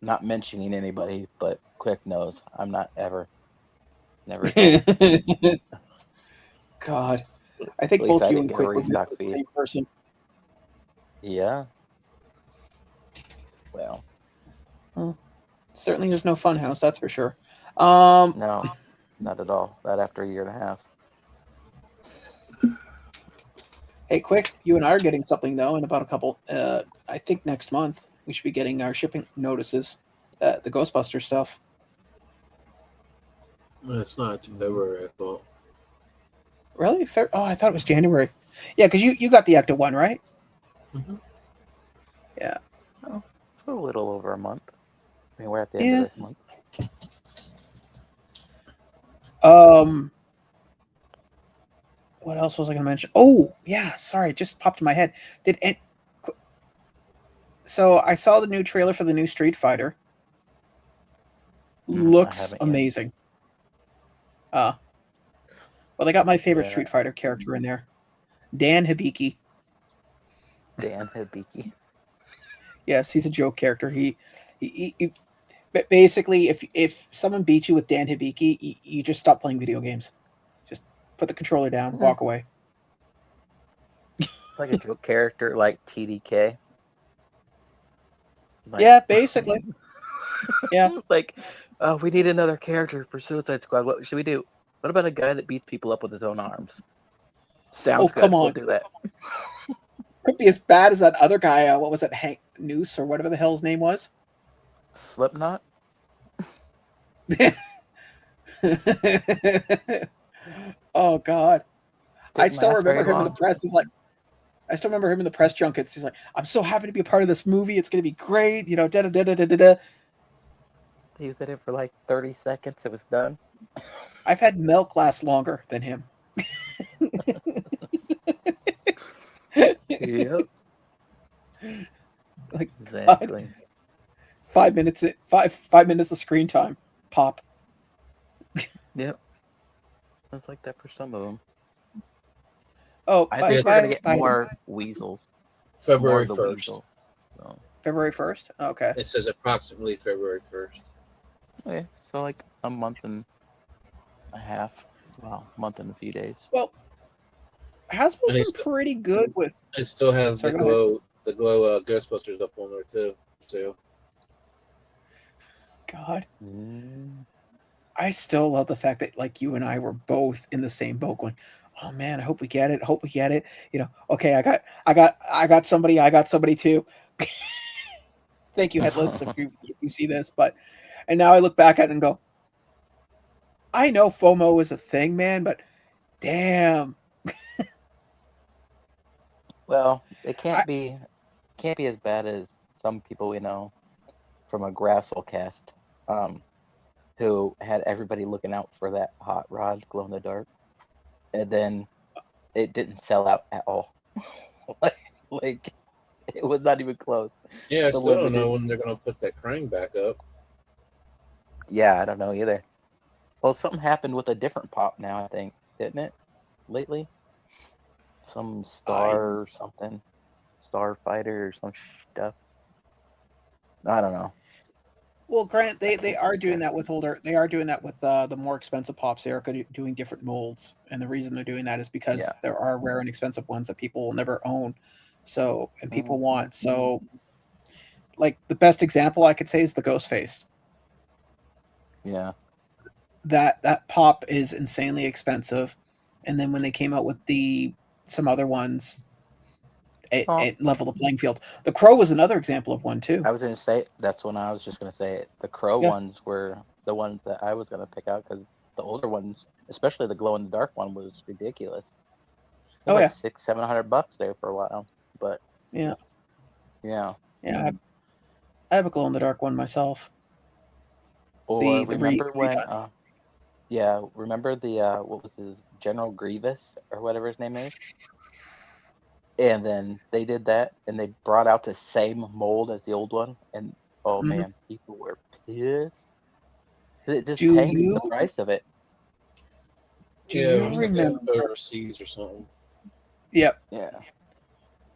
Not mentioning anybody, but Quick knows I'm not ever. Never again.
God, I
At
think
least
both
I
you
didn't
and
get a
Quick would be
restock
the
fee.
same person.
Yeah. Well,
Certainly is no fun house, that's for sure.
no, not at all. Not after a year and a half.
Hey, Quick, you and I are getting something though in about a couple. I think next month we should be getting our shipping notices. The Ghostbuster stuff.
It's not until February, I thought.
Really? Oh, I thought it was January. Yeah, because you got the Ecto one, right?
Mm-hmm.
Yeah.
Oh, for a little over a month. I mean, we're at the end of this month.
What else was I going to mention? Oh, yeah. Sorry, it just popped in my head. So I saw the new trailer for the new Street Fighter. Looks amazing. Well, they got my favorite Street Fighter character in there, Dan Hibiki.
Dan Hibiki.
Yes, he's a joke character. He basically, if someone beats you with Dan Hibiki, you just stop playing video games. Just put the controller down, walk away.
It's like a joke character, like TDK.
Like, yeah, basically. Yeah.
Like, we need another character for Suicide Squad. What should we do? What about a guy that beats people up with his own arms? Sounds good.
Come on.
We'll do that.
Could be as bad as that other guy. What was it, Hank Noose or whatever the hell his name was?
Slipknot.
Oh God, I still remember him in the press. I still remember him in the press junkets. He's like, "I'm so happy to be a part of this movie. It's going to be great." You know, da da da da da da.
He was in it for like 30 seconds. It was done.
I've had milk last longer than him.
Yep.
Like
exactly.
God. 5 minutes. 5 minutes of screen time. Pop.
Yep. It's like that for some of them.
Oh,
I think we're gonna get more weasels.
February 1st.
So.
February 1st. Okay.
It says approximately February 1st.
Okay, so like a month and a half. Well, month and a few days.
Well, Hasbro's been pretty good with.
It still has the glow Ghostbusters up on there too. So.
God. I still love the fact that like you and I were both in the same boat going, oh man, I hope we get it. You know, okay, I got somebody. I got somebody too. Thank you, Headless, if you see this. And now I look back at it and go, I know FOMO is a thing, man, but damn.
Well, it can't be as bad as some people we know from a Grassel cast, who had everybody looking out for that hot rod glow in the dark, and then it didn't sell out at all. like it was not even close.
Yeah, I still don't know when they're gonna put that Krang back up.
Yeah, I don't know either. Well, something happened with a different pop now, I think, didn't it? Lately, some star or something, Starfighter or some stuff. I don't know.
Well, Grant, they are doing that with older. They are doing that with the more expensive pops. They are doing different molds, and the reason they're doing that is because there are rare and expensive ones that people will never own. So and people want. So, like the best example I could say is the Ghostface.
Yeah.
That pop is insanely expensive, and then when they came out with some other ones, It leveled the playing field. The Crow was another example of one too.
I was going to say, that's when I was just going to say it. The Crow
Yeah.
ones were the ones that I was going to pick out because the older ones, especially the glow in the dark one, was ridiculous. It was like $600-700 there for a while, but
yeah.
Yeah.
I have a glow in the dark one myself.
Or remember when? Remember the what was his General Grievous or whatever his name is? And then they did that, and they brought out the same mold as the old one, and oh man, people were pissed. It just tanked the price of it.
Do you remember
overseas or something?
Yep.
Yeah.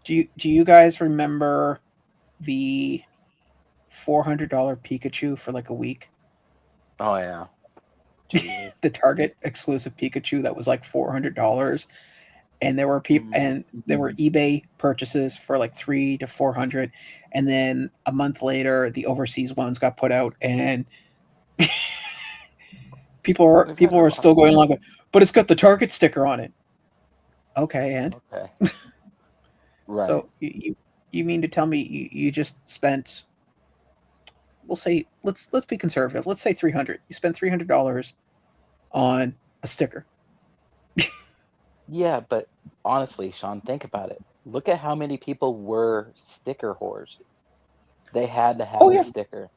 Do you guys remember the $400 Pikachu for like a week?
Oh yeah.
The Target exclusive Pikachu that was like $400, and there were people and there were eBay purchases for like $300 to $400, and then a month later the overseas ones got put out, and people were still going along with, but it's got the Target sticker on it. Okay, and
okay. Right.
So you mean to tell me you just spent, we'll say, let's be conservative. Let's say $300. You spent $300 on a sticker.
Yeah, but honestly, Sean, think about it. Look at how many people were sticker whores. They had to have the sticker.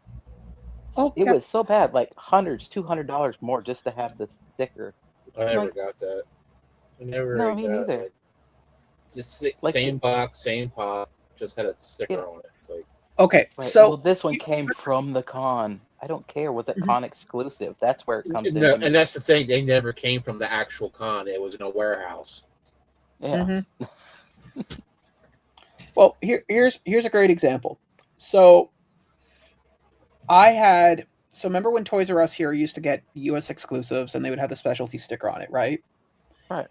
It was so bad, like hundreds, $200 more just to have the sticker.
I never got that. I never.
No, me neither.
Like, just same box, same pop, just had a sticker on it. It's like,
okay,
right.
So
well, this one came from the con. I don't care. Was it con exclusive? That's where it comes in.
And that's the thing. They never came from the actual con. It was in a warehouse.
Yeah.
Well, here's a great example. So remember when Toys R Us here used to get US exclusives and they would have the specialty sticker on it, right?
Right.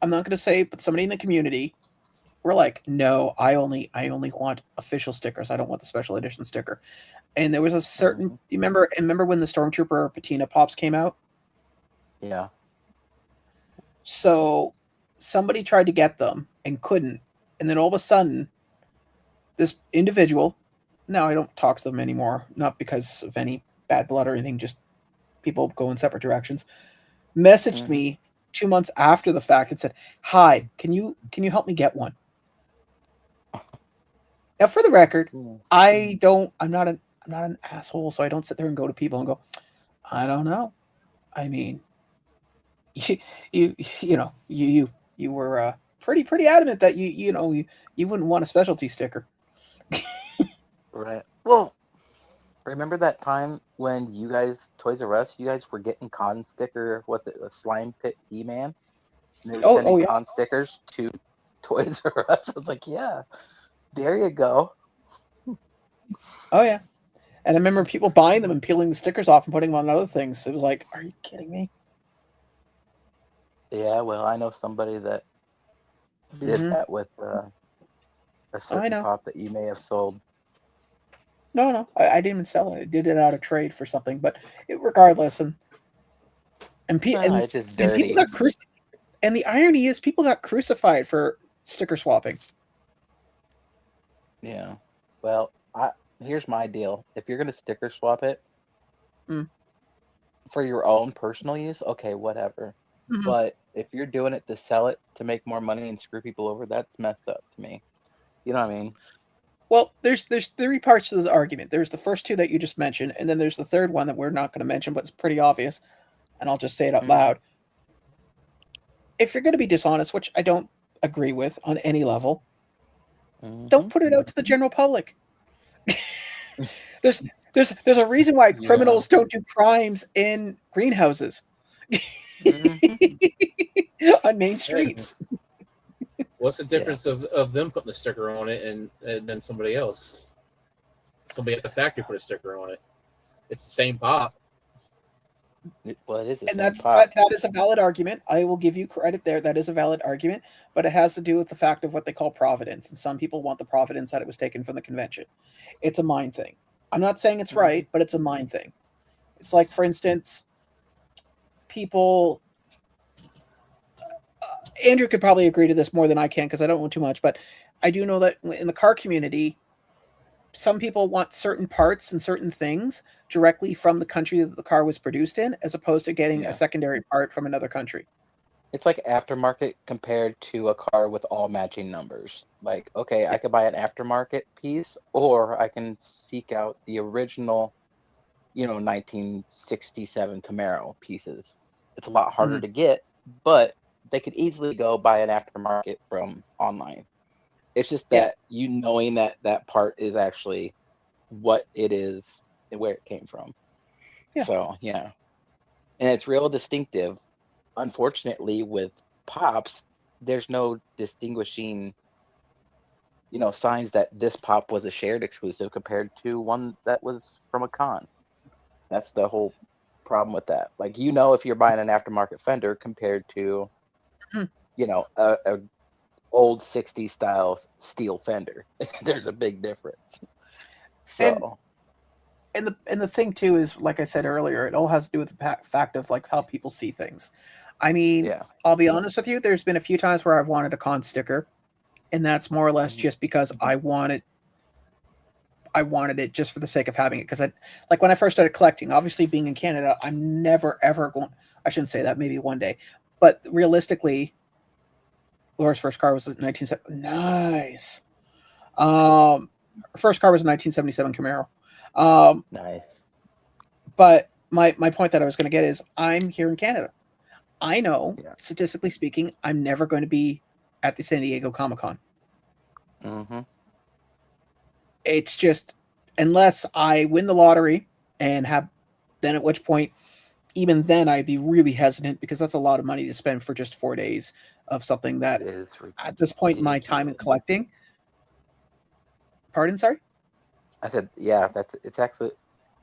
I'm not going to say, but somebody in the community were like, no, I only want official stickers. I don't want the special edition sticker. And there was a certain, you remember when the Stormtrooper patina pops came out?
Yeah.
So somebody tried to get them and couldn't. And then all of a sudden, this individual, now I don't talk to them anymore, not because of any bad blood or anything, just people go in separate directions, messaged me 2 months after the fact and said, hi, can you help me get one? Now, for the record, I'm not an asshole, so I don't sit there and go to people and go, I don't know. I mean, you were pretty adamant that you wouldn't want a specialty sticker.
Right. Well, remember that time when you guys, Toys R Us, you guys were getting con sticker, was it a Slime Pit He-Man? And they were sending con stickers to Toys R Us. I was like, yeah, there you go.
Oh, yeah. And I remember people buying them and peeling the stickers off and putting them on other things. It was like, are you kidding me?
Yeah, well, I know somebody that did that with a certain pop that you may have sold.
No, I didn't even sell it. I did it out of trade for something, but regardless, and
it's just dirty.
People got crucified. And the irony is, people got crucified for sticker swapping.
Yeah. Well, here's my deal. If you're gonna sticker swap it for your own personal use, okay, whatever. But if you're doing it to sell it to make more money and screw people over, that's messed up to me. You know what I mean?
Well, there's 3 parts to the argument. There's the first 2 that you just mentioned, and then there's the third one that we're not going to mention, but it's pretty obvious, and I'll just say it out loud. If you're going to be dishonest, which I don't agree with on any level, don't put it out to the general public. There's a reason why criminals don't do crimes in greenhouses on main streets.
What's the difference of them putting the sticker on it and then somebody else? Somebody at the factory put a sticker on it. It's the same pop.
Well, it is.
And that is a valid argument. I will give you credit there. That is a valid argument, but it has to do with the fact of what they call providence. And some people want the providence that it was taken from the convention. It's a mind thing. I'm not saying it's right, but it's a mind thing. It's like, for instance, people. Andrew could probably agree to this more than I can because I don't know too much, but I do know that in the car community, some people want certain parts and certain things directly from the country that the car was produced in, as opposed to getting a secondary part from another country.
It's like aftermarket compared to a car with all matching numbers. Like, okay, I could buy an aftermarket piece, or I can seek out the original, 1967 Camaro pieces. It's a lot harder to get, but they could easily go buy an aftermarket from online. It's just that knowing that that part is actually what it is and where it came from.
Yeah.
So, yeah. And it's real distinctive. Unfortunately, with pops, there's no distinguishing, signs that this pop was a shared exclusive compared to one that was from a con. That's the whole problem with that. Like, if you're buying an aftermarket fender compared to, a old 60s style steel fender. There's a big difference. So,
and the thing too is, like I said earlier, it all has to do with the fact of like how people see things. I mean, I'll be honest with you. There's been a few times where I've wanted a con sticker, and that's more or less just because I wanted it just for the sake of having it. Because like when I first started collecting, obviously being in Canada, I'm never ever going. I shouldn't say that. Maybe one day, but realistically, Laura's first car was 1970. Nice. First car was a 1977 Camaro.
Nice.
But my point that I was going to get is, I'm here in Canada. I know, statistically speaking, I'm never going to be at the San Diego Comic-Con.
Mm-hmm.
It's just, unless I win the lottery and then at which point, even then I'd be really hesitant, because that's a lot of money to spend for just 4 days of something that is at this point in my time in collecting. Pardon, sorry?
I said, yeah, it's actually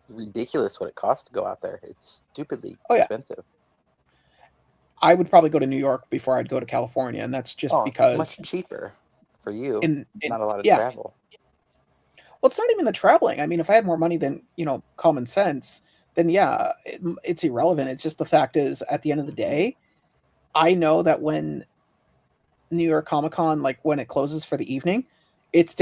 ridiculous what it costs to go out there. It's stupidly expensive.
I would probably go to New York before I'd go to California, and that's just because
much cheaper for you. Not a lot of travel.
Well, it's not even the traveling. I mean, if I had more money than common sense, then it's irrelevant. It's just the fact is, at the end of the day, I know that when New York Comic Con, like when it closes for the evening, it's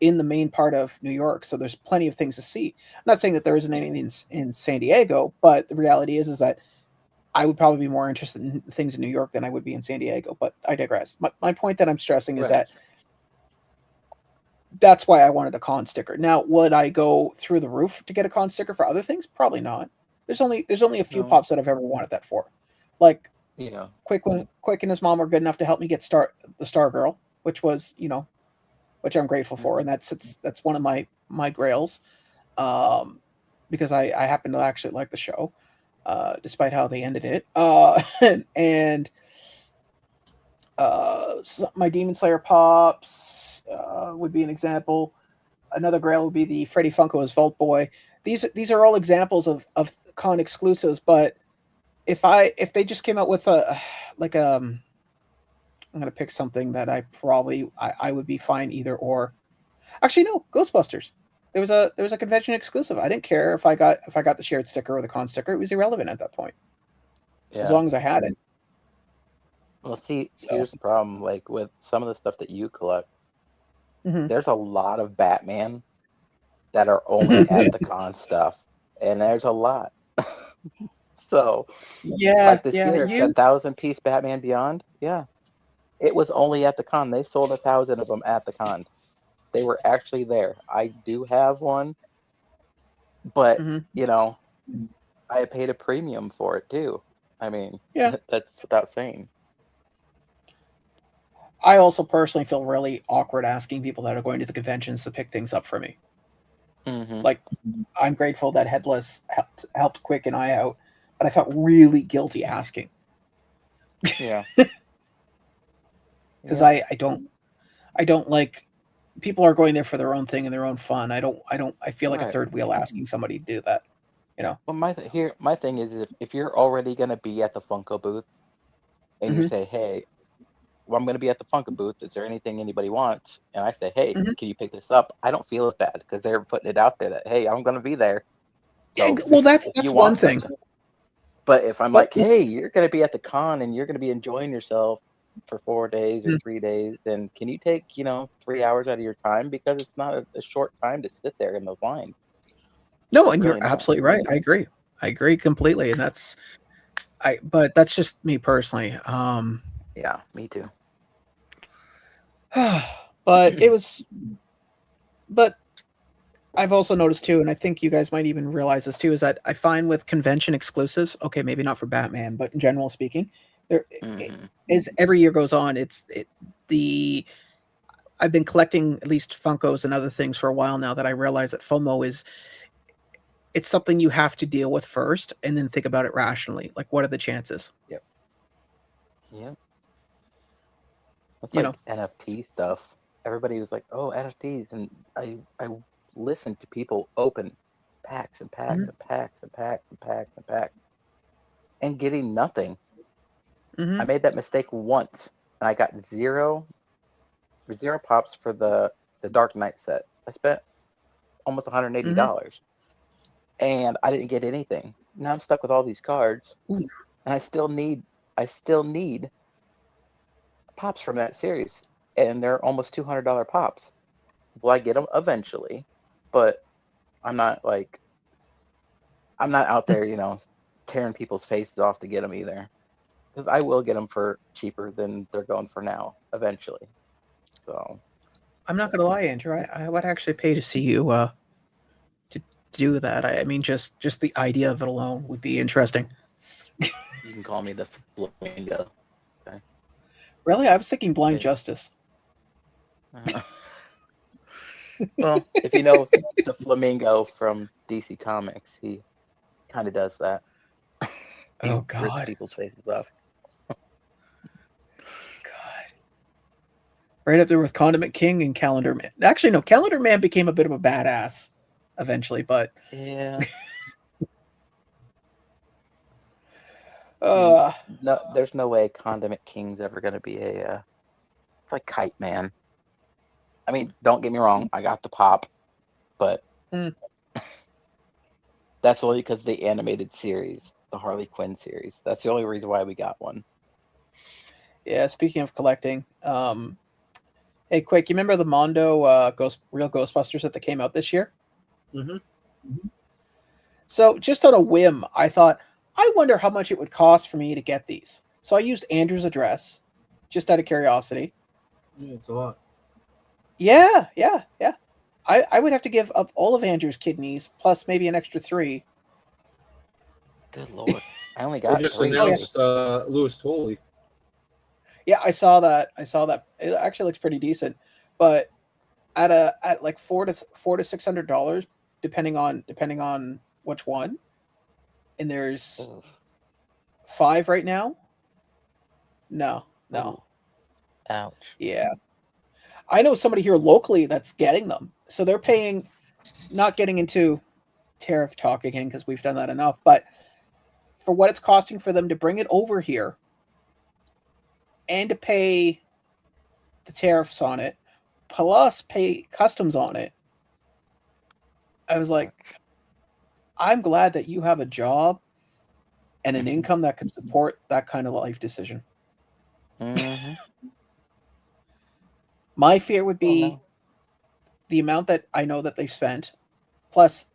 in the main part of New York, so there's plenty of things to see. I'm not saying that there isn't anything in San Diego, but the reality is that I would probably be more interested in things in New York than I would be in San Diego. But I digress. My point that I'm stressing is that that's why I wanted a con sticker. Now, would I go through the roof to get a con sticker for other things? Probably not. There's only a few pops that I've ever wanted that for. Like, Quick and his mom were good enough to help me get the Star Girl, which was, which I'm grateful for, and that's one of my grails, because I happen to actually like the show, despite how they ended it. My Demon Slayer pops would be an example. Another grail would be the Freddy Funko as Vault Boy. These are all examples of con exclusives, but if they just came out with I'm gonna pick something that I would be fine either or. Actually, no, Ghostbusters. There was a convention exclusive. I didn't care if I got the shared sticker or the con sticker. It was irrelevant at that point. As long as I had it.
Well, see, here's the problem. Like with some of the stuff that you collect, there's a lot of Batman that are only at the con stuff, and there's a lot. So, like this year, the 1,000-piece Batman Beyond, it was only at the con. They sold 1,000 of them at the con. They were actually there. I do have one, but I paid a premium for it too. I mean, that's without saying.
I also personally feel really awkward asking people that are going to the conventions to pick things up for me. Like, I'm grateful that Headless helped Quick and I out, but I felt really guilty asking.
Yeah.
Because I don't like, people are going there for their own thing and their own fun. I feel like a third wheel asking somebody to do that.
Well, my thing is, if you're already gonna be at the Funko booth, and you say, "Hey, well, I'm gonna be at the Funko booth. Is there anything anybody wants?" And I say, "Hey, can you pick this up?" I don't feel as bad because they're putting it out there that, "Hey, I'm gonna be there."
So well, that's one thing.
But if I'm like, "Hey, you're gonna be at the con and you're gonna be enjoying yourself," for 4 days or 3 days, and can you take 3 hours out of your time, because it's not a short time to sit there in those lines.
No, and
Really
you're
not.
absolutely right. I agree completely, and but that's just me personally.
Yeah, me too.
But I've also noticed too, and I think you guys might even realize this too, is that I find with convention exclusives, okay, maybe not for Batman, but in general speaking, as every year goes on, I've been collecting at least Funkos and other things for a while now, that I realize that FOMO it's something you have to deal with first and then think about it rationally. Like, what are the chances?
Yep. It's like NFT stuff. Everybody was like, "Oh, NFTs," and I listened to people open packs and packs and packs and packs and packs and packs and getting nothing. I made that mistake once, and I got zero pops for the Dark Knight set. I spent almost $180, and I didn't get anything. Now I'm stuck with all these cards, and I still need pops from that series, and they're almost $200 pops. Will I get them eventually? But I'm not out there, tearing people's faces off to get them either, because I will get them for cheaper than they're going for now eventually. So
I'm not gonna lie, Andrew. I would actually pay to see you to do that. I mean, just the idea of it alone would be interesting.
You can call me the Flamingo. Okay.
Really, I was thinking Blind Justice.
Well, if you know the Flamingo from DC Comics, he kind of does that.
Oh God!
Rips people's faces off.
God! Right up there with Condiment King and Calendar Man. Actually, no, Calendar Man became a bit of a badass eventually, but
yeah.
No,
there's no way Condiment King's ever going to be it's like Kite Man. I mean, don't get me wrong, I got the pop, but that's only because of the animated series, the Harley Quinn series. That's the only reason why we got one.
Yeah, speaking of collecting, hey, Quick, you remember the Mondo Real Ghostbusters that came out this year? So, just on a whim, I thought, I wonder how much it would cost for me to get these. So I used Andrew's address, just out of curiosity.
Yeah, it's a lot.
Yeah. I would have to give up all of Andrew's kidneys, plus maybe an extra 3.
Good Lord. I only got 3.
They just announced Louis Tolley.
Yeah, I saw that. It actually looks pretty decent, but at like $400 to $600, depending on which one. And there's 5 right now. No.
Ooh. Ouch.
Yeah, I know somebody here locally that's getting them, so they're paying. Not getting into tariff talk again, because we've done that enough, but for what it's costing for them to bring it over here and to pay the tariffs on it, plus pay customs on it, I was like, I'm glad that you have a job and an income that can support that kind of life decision. My fear would be the amount that I know that they spent, plus,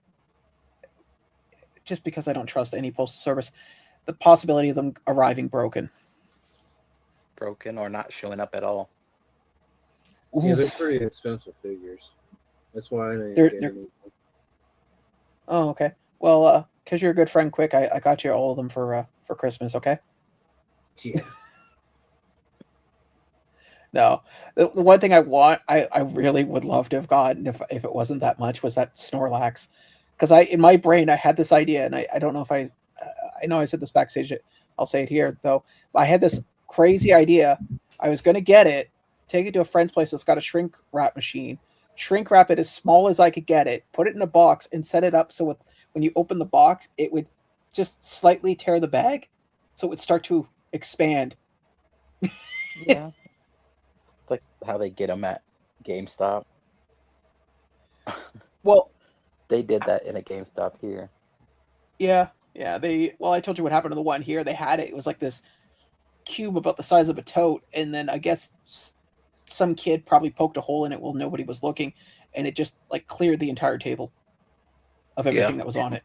just because I don't trust any postal service, the possibility of them arriving broken
or not showing up at all.
Yeah, they're pretty expensive figures. That's why I didn't get any.
Oh, okay. Well, because you're a good friend, Quick, I got you all of them for Christmas, okay?
Yeah.
No. The one thing I really would love to have gotten, if it wasn't that much, was that Snorlax. Because in my brain, I had this idea, and I don't know if I know I said this backstage, I'll say it here, though. I had this crazy idea. I was going to get it, take it to a friend's place that's got a shrink wrap machine, shrink wrap it as small as I could get it, put it in a box, and set it up so when you open the box, it would just slightly tear the bag, so it would start to expand.
Yeah. It's like how they get them at GameStop.
Well,
they did that in a GameStop here.
Yeah. I told you what happened to the one here. They had it. It was like this cube about the size of a tote, and then I guess some kid probably poked a hole in it while nobody was looking, and it just like cleared the entire table of everything that was on it.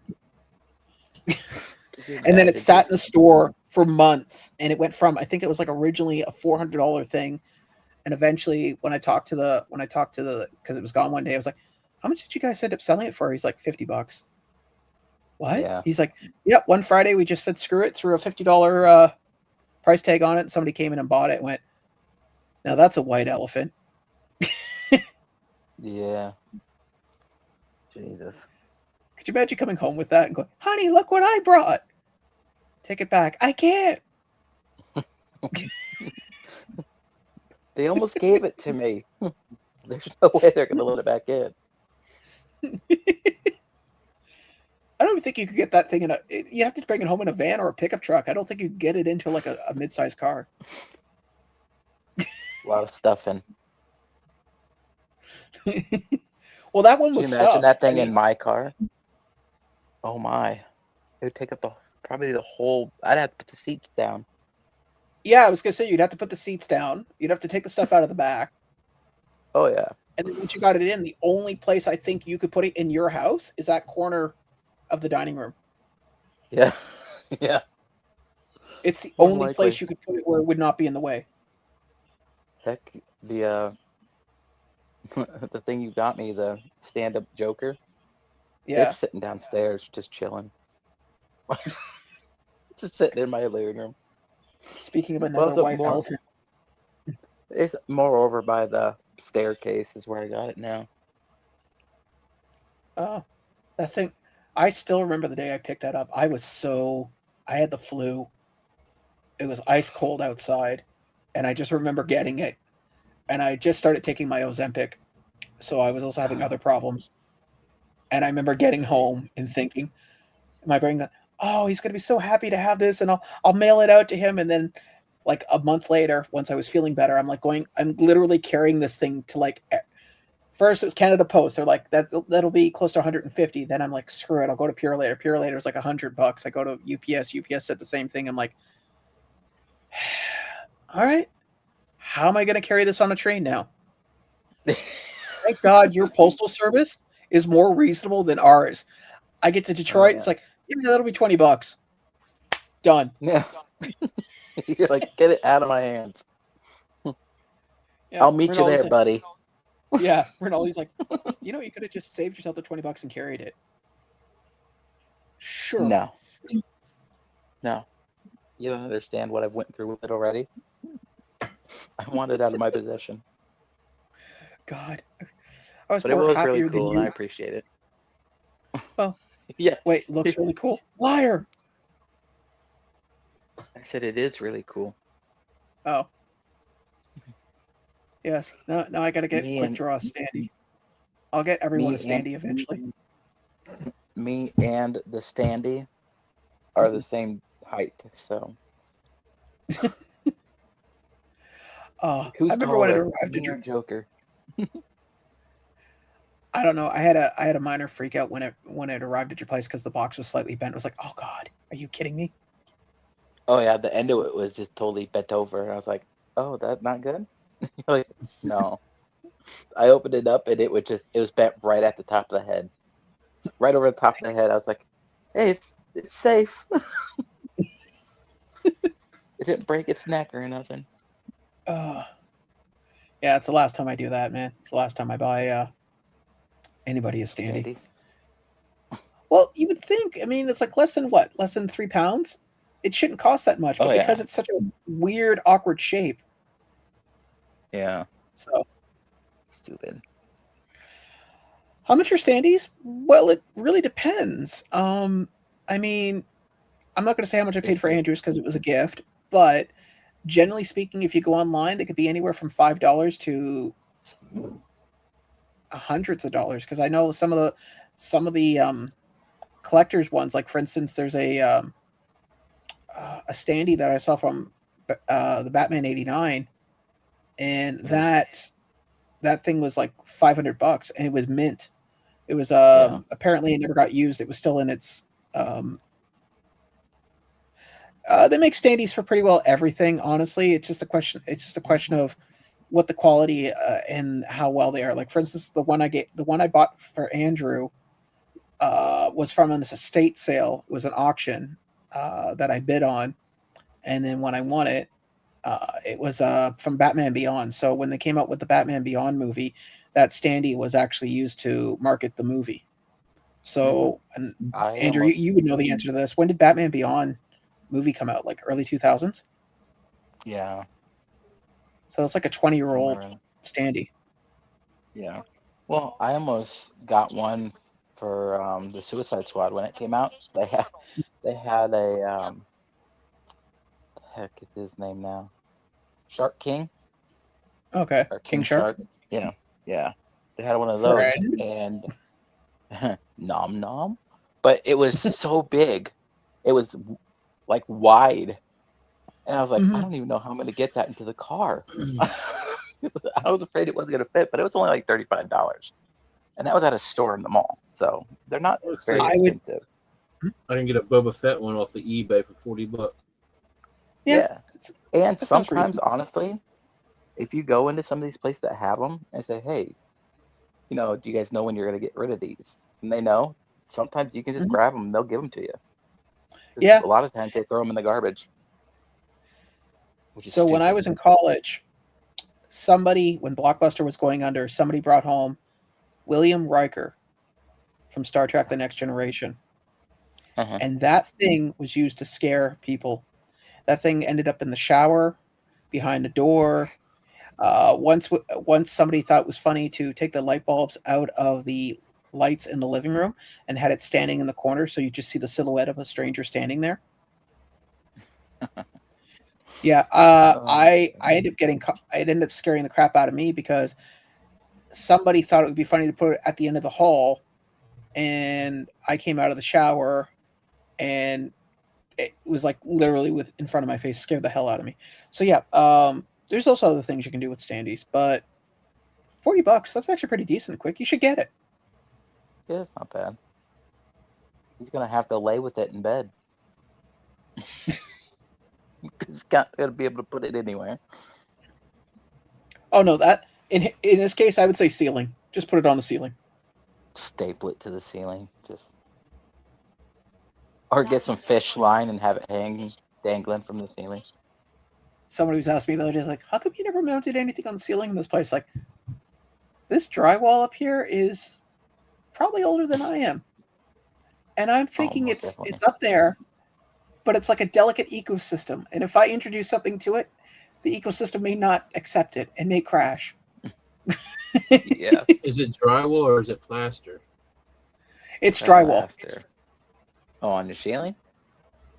And then it sat in the store for months, and it went from, I think it was like originally a $400 thing, and eventually when I talked to the because it was gone one day, I was like, how much did you guys end up selling it for? He's like, $50. What?
Yeah.
He's like, yep, one Friday we just said screw it, threw a $50 price tag on it, and somebody came in and bought it and went, now that's a white elephant.
Yeah. Jesus.
Could you imagine coming home with that and going, honey, look what I brought? Take it back. I can't.
They almost gave it to me. There's no way they're going to let it back in.
I don't even think you could get that thing in you have to bring it home in a van or a pickup truck. I don't think you could get it into like a mid-sized car.
A lot of stuffing.
Well, that one was
Can you imagine
stuffed.
that thing in my car? Oh my. It would take up probably the whole, I'd have to put the seats down.
Yeah, I was going to say, you'd have to put the seats down. You'd have to take the stuff out of the back.
Oh, yeah.
And then once you got it in, the only place I think you could put it in your house is that corner of the dining room.
Yeah. Yeah.
It's the
More
only
likely.
place you could put it where it would not be in the way.
Heck, the thing you got me, the stand-up Joker.
Yeah.
It's sitting downstairs, just chilling. Just sitting in my living room.
Speaking of another white elephant.
It's more over by the staircase is where I got it now.
Oh, that thing. I still remember the day I picked that up. I had the flu. It was ice cold outside. And I just remember getting it. And I just started taking my Ozempic. So I was also having other problems. And I remember getting home and thinking, my brain, oh, he's going to be so happy to have this, and I'll mail it out to him. And then like a month later, once I was feeling better, I'm literally carrying this thing to like, first it was Canada Post. They're like, that'll be close to 150. Then I'm like, screw it, I'll go to Pure Later. Pure Later is like $100. I go to UPS. UPS said the same thing. I'm like, all right, how am I going to carry this on a train now? Thank God your postal service is more reasonable than ours. I get to Detroit, It's like, yeah, that'll be $20. Done.
Yeah. You're like, get it out of my hands.
Yeah,
I'll meet you there, buddy.
Yeah, Rinaldi's like, you could have just saved yourself the $20 and carried it. Sure.
No. You don't understand what I've went through with it already. I want it out of my possession.
God. I was
But it
more
was
happier
really
than
cool,
you.
and I appreciate it.
Well,
yeah.
Wait, looks really cool. Liar.
I said it is really cool.
Oh. Yes. Now I got to get Quickdraw Standy. I'll get everyone a Standy eventually.
Me and the Standy are the same height, so.
Oh,
Who's
I remember when it
taller,
arrived
me or Joker?
I don't know. I had a minor freak out when it arrived at your place because the box was slightly bent. I was like, oh God, are you kidding me?
Oh yeah, the end of it was just totally bent over. I was like, oh, that's not good? Like, no. I opened it up and it was bent right at the top of the head. Right over the top of the head. I was like, hey, it's safe. It didn't break its neck or nothing.
Yeah, it's the last time I do that, man. It's the last time I buy anybody a Standy. Well, you would think. I mean, it's like less than £3. It shouldn't cost that much, but because it's such a weird, awkward shape.
Yeah.
So
stupid.
How much are Standys? Well, it really depends. I mean, I'm not going to say how much I paid for Andrew's because it was a gift, but generally speaking, if you go online, they could be anywhere from $5 to hundreds of dollars. Because I know some of the collectors ones, like for instance, there's a Standy that I saw from the Batman '89, and that thing was like $500, and it was mint. It was apparently it never got used. It was still in its They make standees for pretty well everything. Honestly, it's just a question. It's just a question of what the quality and how well they are. Like, for instance, the one I bought for Andrew was from this estate sale. It was an auction that I bid on, and then when I won it was from Batman Beyond. So when they came out with the Batman Beyond movie, that standee was actually used to market the movie. So, and Andrew, you would know the answer to this. When did Batman Beyond movie come out? Like early 2000s?
Yeah.
So it's like a 20-year-old standee.
Yeah. Well, I almost got one for the Suicide Squad when it came out. They had a heck is his name now? Shark King.
Okay.
Or
King Shark.
Yeah. They had one of those and nom nom. But it was so big. It was like wide. And I was like, I don't even know how I'm gonna get that into the car. I was afraid it wasn't gonna fit, but it was only like $35. And that was at a store in the mall. So they're not very expensive.
I can get a Boba Fett one off of eBay for $40.
Yeah. And sometimes, honestly, if you go into some of these places that have them and say, hey, do you guys know when you're going to get rid of these? And they know, sometimes you can just grab them and they'll give them to you.
Yeah.
A lot of times they throw them in the garbage.
So when I was in college, when Blockbuster was going under, somebody brought home William Riker from Star Trek The Next Generation. And that thing was used to scare people. That thing ended up in the shower, behind a door. Once somebody thought it was funny to take the light bulbs out of the lights in the living room and had it standing in the corner, so you just see the silhouette of a stranger standing there. Yeah, I ended up scaring the crap out of me because somebody thought it would be funny to put it at the end of the hall, and I came out of the shower, and it was like literally in front of my face, scared the hell out of me. So yeah, there's also other things you can do with standees, but $40, that's actually pretty decent. Quick, you should get it.
Yeah, it's not bad. He's gonna have to lay with it in bed. He's not gonna be able to put it anywhere.
Oh no, that in this case, I would say ceiling. Just put it on the ceiling.
Staple it to the ceiling, or get some fish line and have it dangling from the ceiling.
Somebody was asking me the other day, like, how come you never mounted anything on the ceiling in this place? Like, this drywall up here is probably older than I am. And I'm thinking it's up there, but it's like a delicate ecosystem. And if I introduce something to it, the ecosystem may not accept it and may crash.
Yeah.
Is it drywall or is it plaster?
It's drywall.
Plaster. Oh, on your ceiling?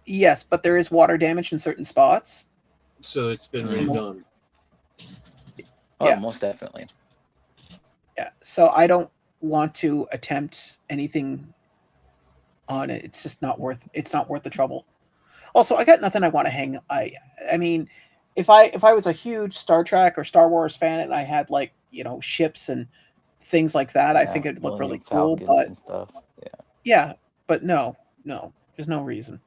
Yes, but there is water damage in certain spots.
So it's been redone.
Oh, yeah, most definitely.
Yeah. So I don't want to attempt anything on it. It's just not worth the trouble. Also, I got nothing I want to hang. I mean, if I was a huge Star Trek or Star Wars fan and I had ships and things like that, I think it'd look really cool. But
and stuff.
Yeah, but no, there's no reason.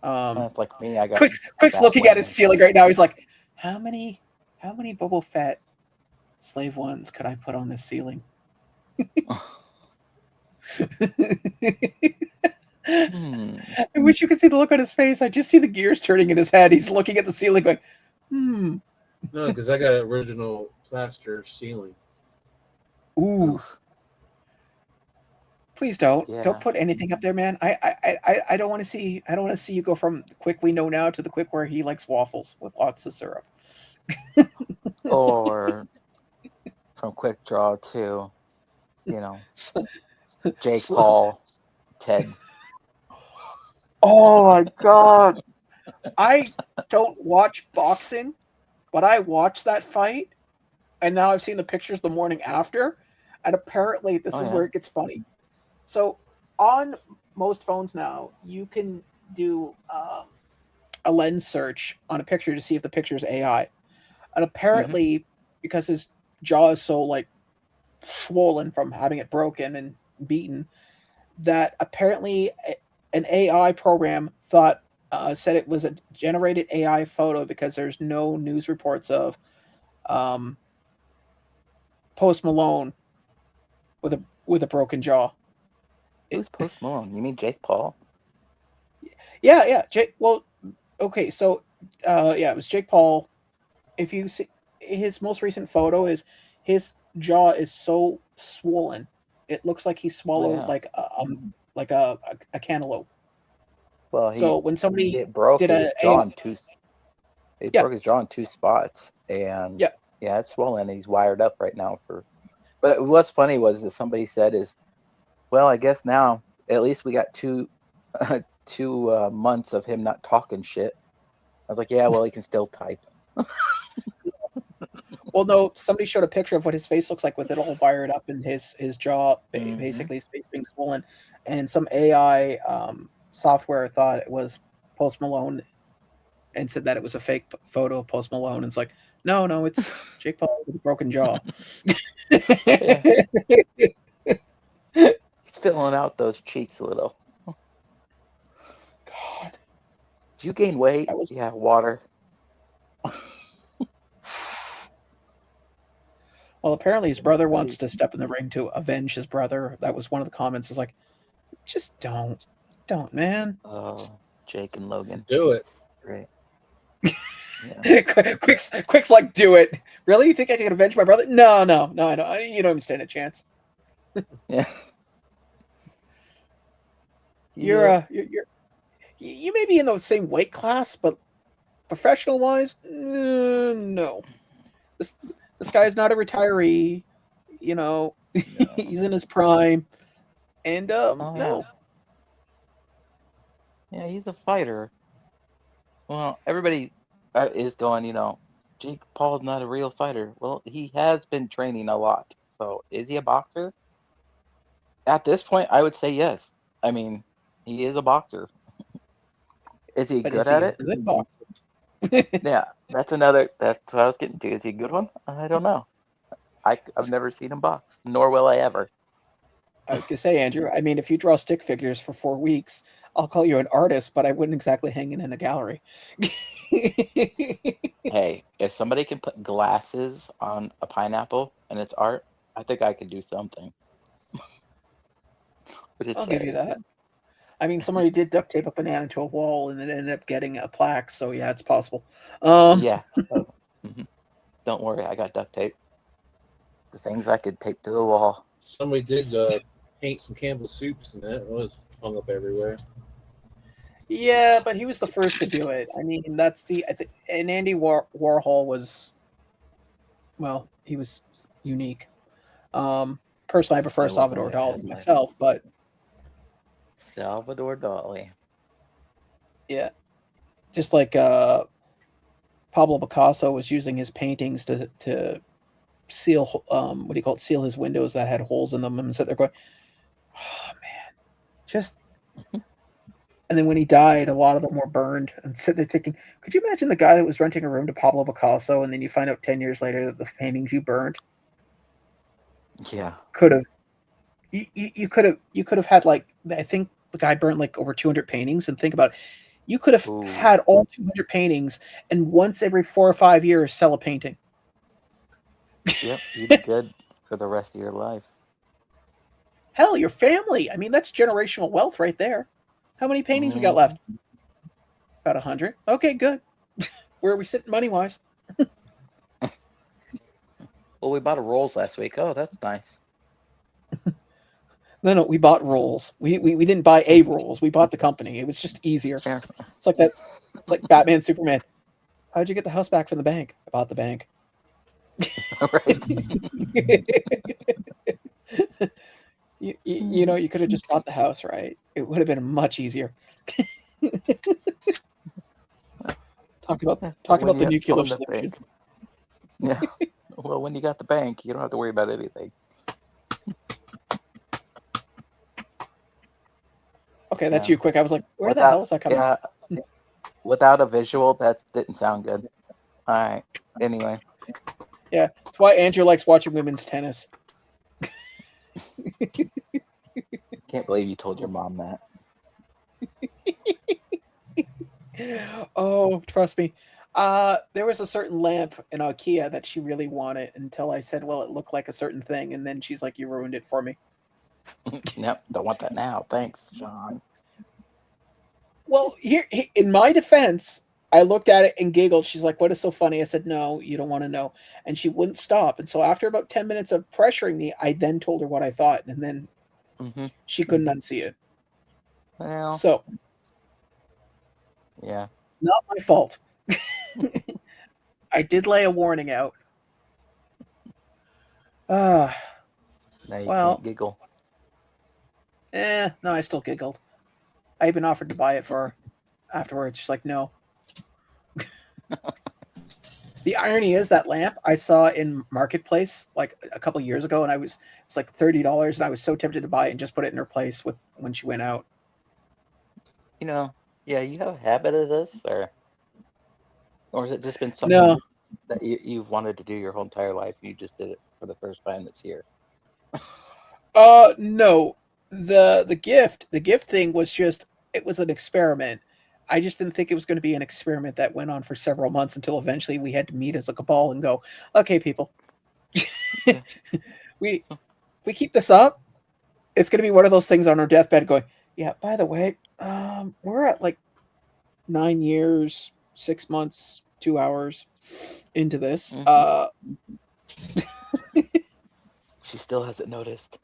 Like me, I got
Quick's looking at his ceiling right now. He's like, how many Boba Fett Slave Ones could I put on this ceiling? I wish you could see the look on his face. I just see the gears turning in his head. He's looking at the ceiling going,
No, because I got an original plaster ceiling.
Ooh. Please don't. Yeah. Don't put anything up there, man. I don't want to see. I don't want to see you go from the Quick we know now to the Quick where he likes waffles with lots of syrup.
Or from Quickdraw to, Jake Paul, Ted.
Oh my God! I don't watch boxing, but I watched that fight, and now I've seen the pictures the morning after, and apparently this is where it gets funny. So on most phones now, you can do a lens search on a picture to see if the picture is AI. And apparently, because his jaw is so swollen from having it broken and beaten, that apparently an AI program thought said it was a generated AI photo because there's no news reports of Post Malone with a broken jaw.
Who's Post Malone? You mean Jake Paul?
Yeah. Jake. Well, okay. So, it was Jake Paul. If you see his most recent photo, is his jaw is so swollen, it looks like he swallowed like a cantaloupe.
Well,
So when somebody
broke
did
his jaw in two. He broke his jaw in two spots, and yeah, it's swollen. He's wired up right now But what's funny was that somebody said is, well, I guess now at least we got two months of him not talking shit. I was like, yeah, well, he can still type.
Well, no, somebody showed a picture of what his face looks like with it all wired up and his jaw, basically his face being swollen, and some AI software thought it was Post Malone and said that it was a fake photo of Post Malone. And it's like, no, it's Jake Paul with a broken jaw.
He's filling out those cheeks a little.
God.
Did you gain weight? Yeah, water.
Well, apparently his brother wants to step in the ring to avenge his brother. That was one of the comments. Is like, just don't, man.
Oh, Jake and Logan.
Do it.
Great.
Yeah. Quick's like, do it. Really? You think I can avenge my brother? No, I don't. You don't even stand a chance.
Yeah.
You may be in the same weight class, but professional wise, no. This guy is not a retiree. You know, he's in his prime, and no.
Yeah, he's a fighter. Well, everybody is going, Jake Paul's not a real fighter. Well, he has been training a lot. So is he a boxer? At this point, I would say yes. I mean, he is a boxer. Is he good at it?
Good boxer.
Yeah, that's what I was getting to. Is he a good one? I don't know. I've never seen him box, nor will I ever.
I was going to say, Andrew, I mean, if you draw stick figures for 4 weeks, I'll call you an artist, but I wouldn't exactly hang it in a gallery.
Hey, if somebody can put glasses on a pineapple and it's art, I think I could do something.
I'll give you that. I mean, somebody did duct tape a banana to a wall and it ended up getting a plaque, so yeah, it's possible.
Yeah. Don't worry, I got duct tape. The things I could tape to the wall.
Somebody did paint some Campbell soups and it was hung up everywhere.
Yeah, but he was the first to do it. I mean, and Andy Warhol was, well, he was unique. Personally, I prefer Salvador Dali myself, but
Salvador Dali.
Yeah, just like Pablo Picasso was using his paintings to seal seal his windows that had holes in them, and sit there going, oh man, just. And then when he died, a lot of them were burned. And sitting there thinking, could you imagine the guy that was renting a room to Pablo Picasso, and then you find out 10 years later that the paintings you burned,
yeah,
could have you could have had, like, I think the guy burned like over 200 paintings, and think about it, you could have had all 200 paintings, and once every 4 or 5 years sell a painting.
Yep, you'd be good for the rest of your life.
Hell, your family. I mean, that's generational wealth right there. How many paintings we got left? About 100. Okay, good. Where are we sitting money-wise?
Well, we bought a Rolls last week. Oh, that's nice.
No, we bought rolls. We didn't buy a rolls. We bought the company. It was just easier.
Yeah.
It's like that. It's like Batman, Superman. How'd you get the house back from the bank? I bought the bank.
Right.
You know, you could have just bought the house, right? It would have been much easier. Talk about the nuclear solution.
Yeah. Well, when you got the bank, you don't have to worry about anything.
Okay, that's you, Quick. I was like, where the hell is that coming from?
Without a visual, that didn't sound good. All right. Anyway.
Yeah, that's why Andrew likes watching women's tennis.
Can't believe you told your mom that.
Oh, trust me. There was a certain lamp in IKEA that she really wanted until I said, well, it looked like a certain thing. And then she's like, you ruined it for me.
Nope, don't want that now. Thanks, John.
Well, here, in my defense, I looked at it and giggled. She's like, what is so funny? I said, no, you don't want to know. And she wouldn't stop. And so after about 10 minutes of pressuring me, I then told her what I thought. And then she couldn't unsee it.
Well,
So,
yeah.
not my fault. I did lay a warning out.
Now you can't giggle.
No, I still giggled. I even offered to buy it for her afterwards. She's like, no. The irony is that lamp I saw in Marketplace like a couple years ago, and it's like $30, and I was so tempted to buy it and just put it in her place when she went out.
You know, yeah, you have a habit of this, or has it just been something that you've wanted to do your whole entire life? You just did it for the first time this year.
No. The gift thing was just, it was an experiment. I just didn't think it was going to be an experiment that went on for several months until eventually we had to meet as a cabal and go, okay, people, we keep this up. It's going to be one of those things on our deathbed going, yeah, by the way, we're at like 9 years, 6 months, 2 hours into this.
She still hasn't noticed.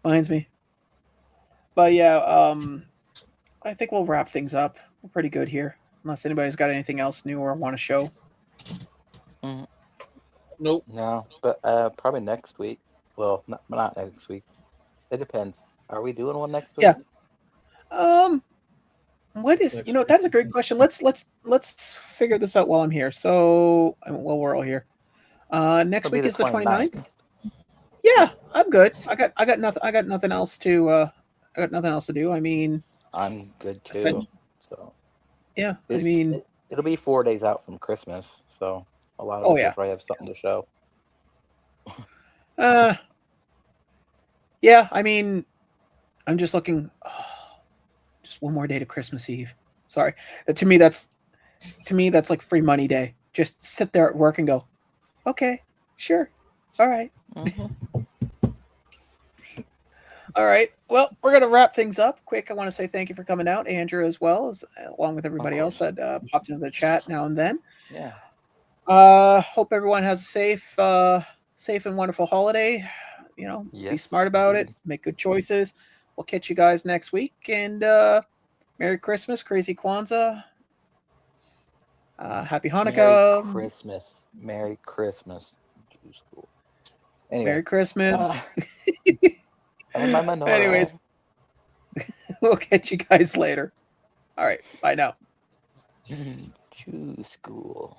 Minds me. But yeah, I think we'll wrap things up. We're pretty good here, unless anybody's got anything else new or want to show.
Nope.
No, but probably next week. Well, not next week. It depends. Are we doing one next week?
Yeah. What is that's a great question. Let's figure this out while I'm here. So we're all here. Next week is the 29th. Yeah, I'm good. I got nothing else to do. I mean,
I'm good too. So
yeah, I mean,
it'll be 4 days out from Christmas, so a lot of us will probably have something to show.
Yeah, I mean, I'm just looking. Just one more day to Christmas Eve. Sorry, to me that's like free money day. Just sit there at work and go, okay, sure, all right. All right. Well, we're going to wrap things up quick. I want to say thank you for coming out, Andrew, as well, along with everybody else that popped into the chat now and then.
Yeah.
Hope everyone has a safe and wonderful holiday. Be smart about it. Make good choices. We'll catch you guys next week. And Merry Christmas, Crazy Kwanzaa. Happy Hanukkah.
Merry Christmas. Anyway.
Merry Christmas.
Anyways,
we'll catch you guys later. All right. Bye now.
Jew school.